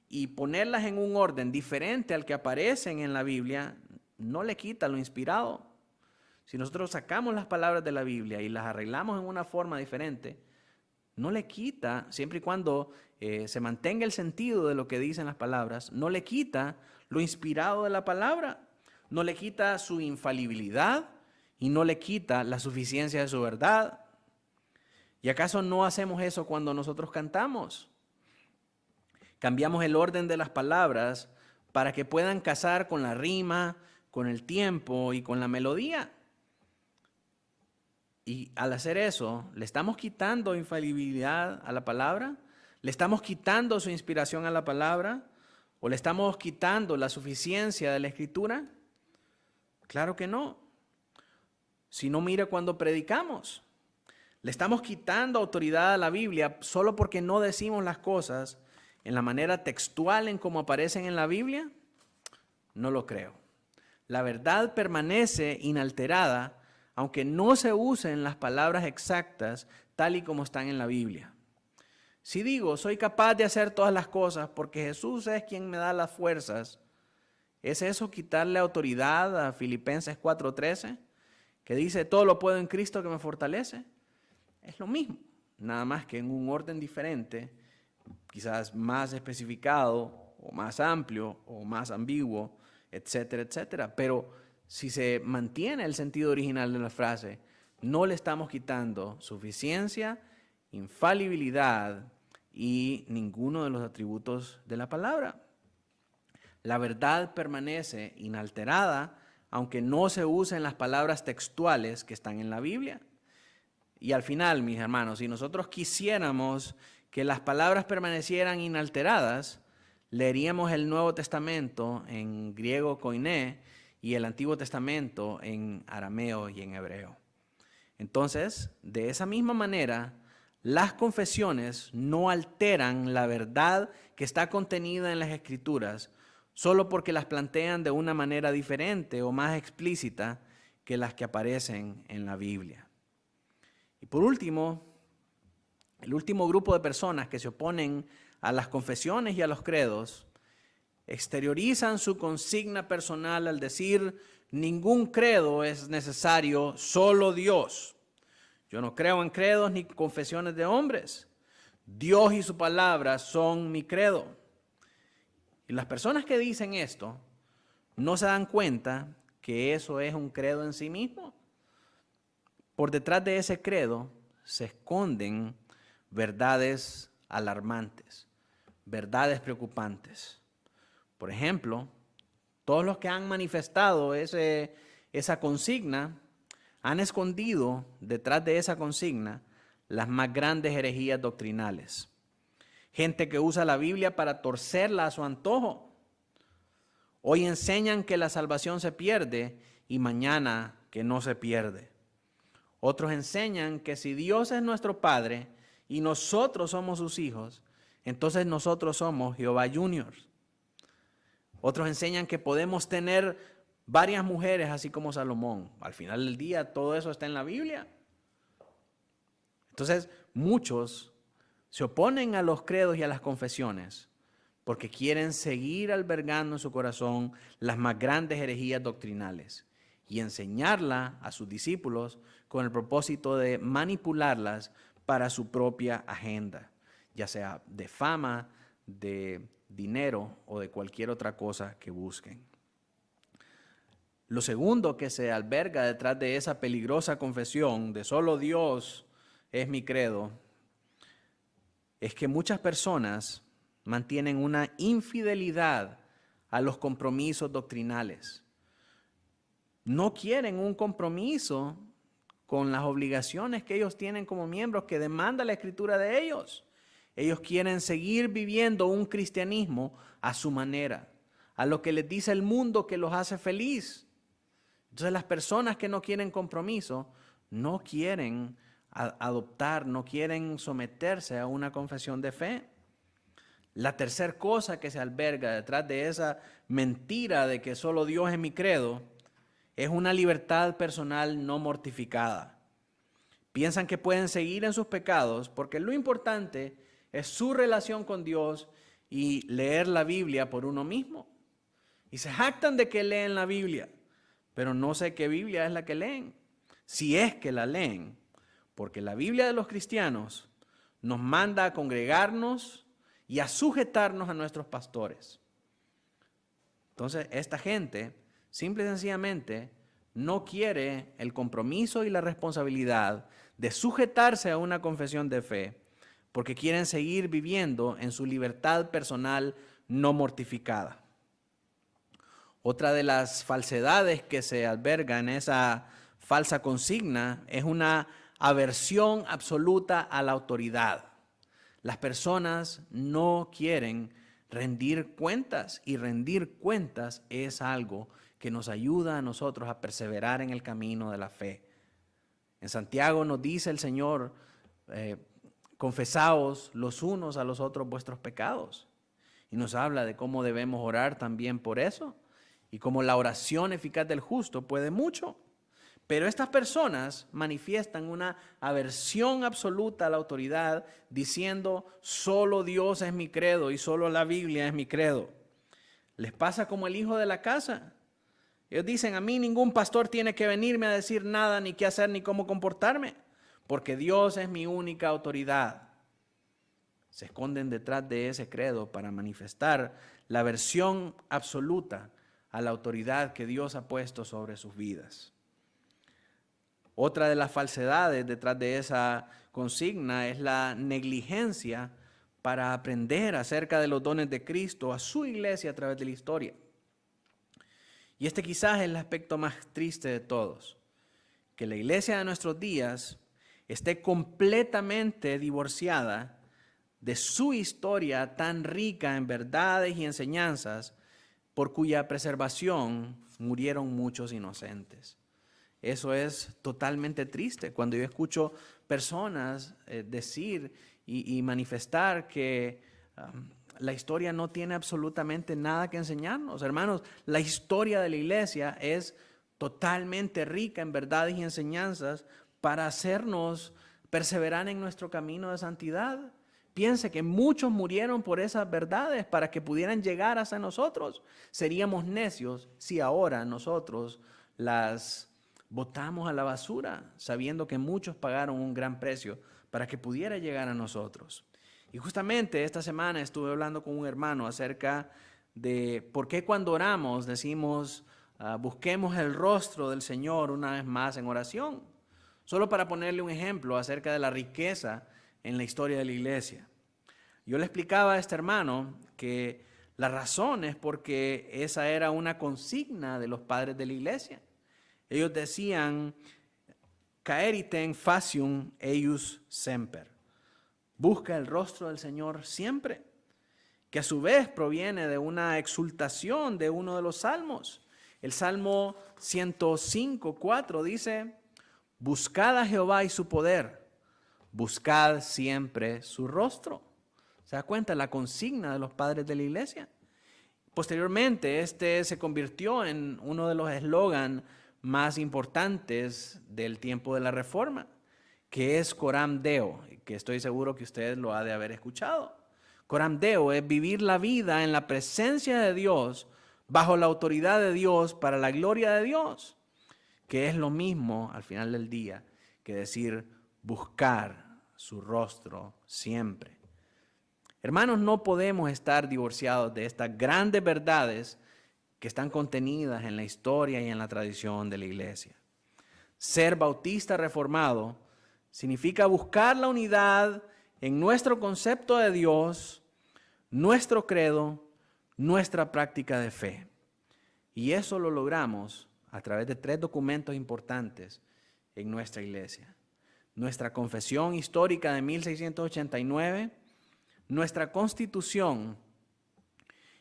y ponerlas en un orden diferente al que aparecen en la Biblia no le quita lo inspirado. Si nosotros sacamos las palabras de la Biblia y las arreglamos en una forma diferente, no le quita, siempre y cuando se mantenga el sentido de lo que dicen las palabras, no le quita lo inspirado de la palabra, no le quita su infalibilidad y no le quita la suficiencia de su verdad. ¿Y acaso no hacemos eso cuando nosotros cantamos? Cambiamos el orden de las palabras para que puedan casar con la rima, con el tiempo y con la melodía. Y al hacer eso, ¿le estamos quitando infalibilidad a la palabra? ¿Le estamos quitando su inspiración a la palabra? ¿O le estamos quitando la suficiencia de la Escritura? Claro que no. Si no, mira cuando predicamos. ¿Le estamos quitando autoridad a la Biblia solo porque no decimos las cosas en la manera textual en como aparecen en la Biblia? No lo creo. La verdad permanece inalterada aunque no se usen las palabras exactas tal y como están en la Biblia. Si digo, soy capaz de hacer todas las cosas porque Jesús es quien me da las fuerzas, ¿es eso quitarle autoridad a Filipenses 4:13? Que dice, todo lo puedo en Cristo que me fortalece. Es lo mismo, nada más que en un orden diferente, quizás más especificado o más amplio o más ambiguo, etcétera, etcétera. Pero si se mantiene el sentido original de la frase, no le estamos quitando suficiencia, infalibilidad y ninguno de los atributos de la palabra. La verdad permanece inalterada, aunque no se usen las palabras textuales que están en la Biblia. Y al final, mis hermanos, si nosotros quisiéramos que las palabras permanecieran inalteradas, leeríamos el Nuevo Testamento en griego koiné y el Antiguo Testamento en arameo y en hebreo. Entonces, de esa misma manera, Las confesiones no alteran la verdad que está contenida en las Escrituras solo porque las plantean de una manera diferente o más explícita que las que aparecen en la Biblia. Y por último, el último grupo de personas que se oponen a las confesiones y a los credos exteriorizan su consigna personal al decir: ningún credo es necesario, solo Dios. Yo no creo en credos ni confesiones de hombres. Dios y su palabra son mi credo. Y las personas que dicen esto no se dan cuenta que eso es un credo en sí mismo. Por detrás de ese credo se esconden verdades alarmantes, verdades preocupantes. Por ejemplo, todos los que han manifestado esa consigna han escondido detrás de esa consigna las más grandes herejías doctrinales. Gente que usa la Biblia para torcerla a su antojo. Hoy enseñan que la salvación se pierde y mañana que no se pierde. Otros enseñan que si Dios es nuestro Padre y nosotros somos sus hijos, entonces nosotros somos Jehová Juniors. Otros enseñan que podemos tener varias mujeres así como Salomón. Al final del día todo eso está en la Biblia. Entonces muchos se oponen a los credos y a las confesiones porque quieren seguir albergando en su corazón las más grandes herejías doctrinales y enseñarla a sus discípulos con el propósito de manipularlas para su propia agenda, ya sea de fama, de dinero o de cualquier otra cosa que busquen. Lo segundo que se alberga detrás de esa peligrosa confesión de solo Dios es mi credo, es que muchas personas mantienen una infidelidad a los compromisos doctrinales. No quieren un compromiso con las obligaciones que ellos tienen como miembros que demanda la Escritura de ellos. Ellos quieren seguir viviendo un cristianismo a su manera, a lo que les dice el mundo que los hace feliz. Entonces las personas que no quieren compromiso no quieren adoptar, no quieren someterse a una confesión de fe. La tercera cosa que se alberga detrás de esa mentira de que solo Dios es mi credo es una libertad personal no mortificada. Piensan que pueden seguir en sus pecados porque lo importante es su relación con Dios y leer la Biblia por uno mismo. Y se jactan de que leen la Biblia, pero no sé qué Biblia es la que leen, si es que la leen. Porque la Biblia de los cristianos nos manda a congregarnos y a sujetarnos a nuestros pastores. Entonces, esta gente simple y sencillamente no quiere el compromiso y la responsabilidad de sujetarse a una confesión de fe porque quieren seguir viviendo en su libertad personal no mortificada. Otra de las falsedades que se alberga en esa falsa consigna es una aversión absoluta a la autoridad. Las personas no quieren rendir cuentas y rendir cuentas es algo que nos ayuda a nosotros a perseverar en el camino de la fe. En Santiago nos dice el Señor, confesaos los unos a los otros vuestros pecados. Y nos habla de cómo debemos orar también por eso y cómo la oración eficaz del justo puede mucho. Pero estas personas manifiestan una aversión absoluta a la autoridad diciendo solo Dios es mi credo y solo la Biblia es mi credo. Les pasa como el hijo de la casa. Ellos dicen, a mí ningún pastor tiene que venirme a decir nada, ni qué hacer, ni cómo comportarme, porque Dios es mi única autoridad. Se esconden detrás de ese credo para manifestar la aversión absoluta a la autoridad que Dios ha puesto sobre sus vidas. Otra de las falsedades detrás de esa consigna es la negligencia para aprender acerca de los dones de Cristo a su iglesia a través de la historia. Y este quizás es el aspecto más triste de todos, que la iglesia de nuestros días esté completamente divorciada de su historia tan rica en verdades y enseñanzas por cuya preservación murieron muchos inocentes. Eso es totalmente triste. Cuando yo escucho personas decir y manifestar que la historia no tiene absolutamente nada que enseñarnos. Hermanos, la historia de la iglesia es totalmente rica en verdades y enseñanzas para hacernos perseverar en nuestro camino de santidad. Piense que muchos murieron por esas verdades para que pudieran llegar hasta nosotros. Seríamos necios si ahora nosotros las botamos a la basura, sabiendo que muchos pagaron un gran precio para que pudiera llegar a nosotros. Y justamente esta semana estuve hablando con un hermano acerca de por qué cuando oramos decimos busquemos el rostro del Señor una vez más en oración. Solo para ponerle un ejemplo acerca de la riqueza en la historia de la iglesia. Yo le explicaba a este hermano que la razón es porque esa era una consigna de los padres de la iglesia. Ellos decían, caeriten facium eius semper. Busca el rostro del Señor siempre, que a su vez proviene de una exultación de uno de los salmos. El Salmo 105:4 dice, buscad a Jehová y su poder, buscad siempre su rostro. ¿Se da cuenta? La consigna de los padres de la iglesia. Posteriormente, este se convirtió en uno de los eslogans más importantes del tiempo de la Reforma, que es Coram Deo, que estoy seguro que usted lo ha de haber escuchado. Coram Deo es vivir la vida en la presencia de Dios, bajo la autoridad de Dios, para la gloria de Dios, que es lo mismo al final del día que decir buscar su rostro siempre. Hermanos, no podemos estar divorciados de estas grandes verdades que están contenidas en la historia y en la tradición de la iglesia. Ser bautista reformado significa buscar la unidad en nuestro concepto de Dios, nuestro credo, nuestra práctica de fe. Y eso lo logramos a través de 3 documentos importantes en nuestra iglesia. Nuestra confesión histórica de 1689, nuestra constitución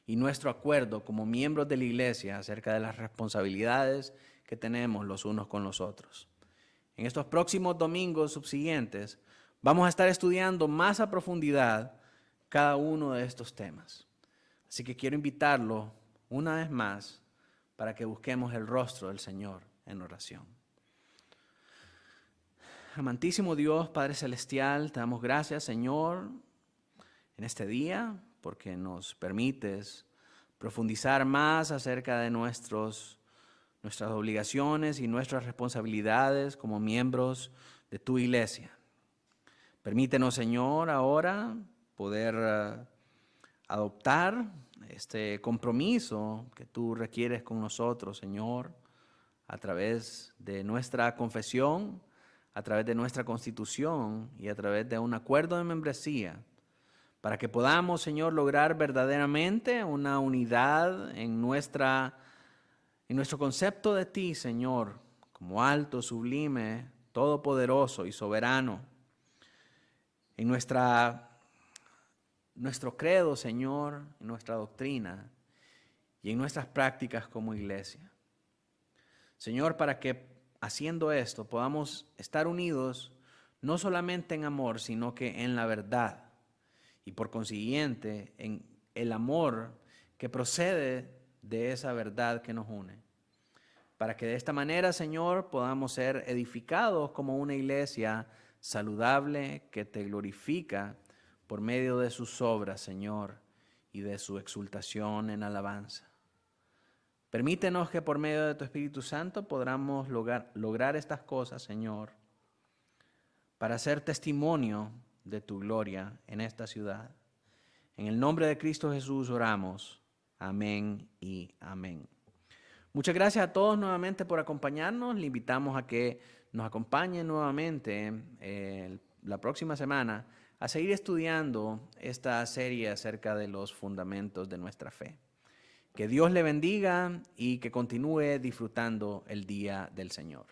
y nuestro acuerdo como miembros de la iglesia acerca de las responsabilidades que tenemos los unos con los otros. En estos próximos domingos subsiguientes vamos a estar estudiando más a profundidad cada uno de estos temas. Así que quiero invitarlo una vez más para que busquemos el rostro del Señor en oración. Amantísimo Dios, Padre Celestial, te damos gracias, Señor, en este día, porque nos permites profundizar más acerca de nuestras obligaciones y nuestras responsabilidades como miembros de tu iglesia. Permítenos, Señor, ahora poder adoptar este compromiso que tú requieres con nosotros, Señor, a través de nuestra confesión, a través de nuestra constitución y a través de un acuerdo de membresía, para que podamos, Señor, lograr verdaderamente una unidad en nuestro concepto de ti, Señor, como alto, sublime, todopoderoso y soberano, en nuestro credo, Señor, en nuestra doctrina y en nuestras prácticas como iglesia. Señor, para que haciendo esto podamos estar unidos no solamente en amor, sino que en la verdad. Y por consiguiente, en el amor que procede de esa verdad que nos une. Para que de esta manera, Señor, podamos ser edificados como una iglesia saludable que te glorifica por medio de sus obras, Señor, y de su exultación en alabanza. Permítenos que por medio de tu Espíritu Santo podamos lograr estas cosas, Señor, para ser testimonio de tu gloria en esta ciudad. En el nombre de Cristo Jesús oramos. Amén y amén. Muchas gracias a todos nuevamente por acompañarnos. Le invitamos a que nos acompañen nuevamente la próxima semana a seguir estudiando esta serie acerca de los fundamentos de nuestra fe. Que Dios le bendiga y que continúe disfrutando el día del Señor.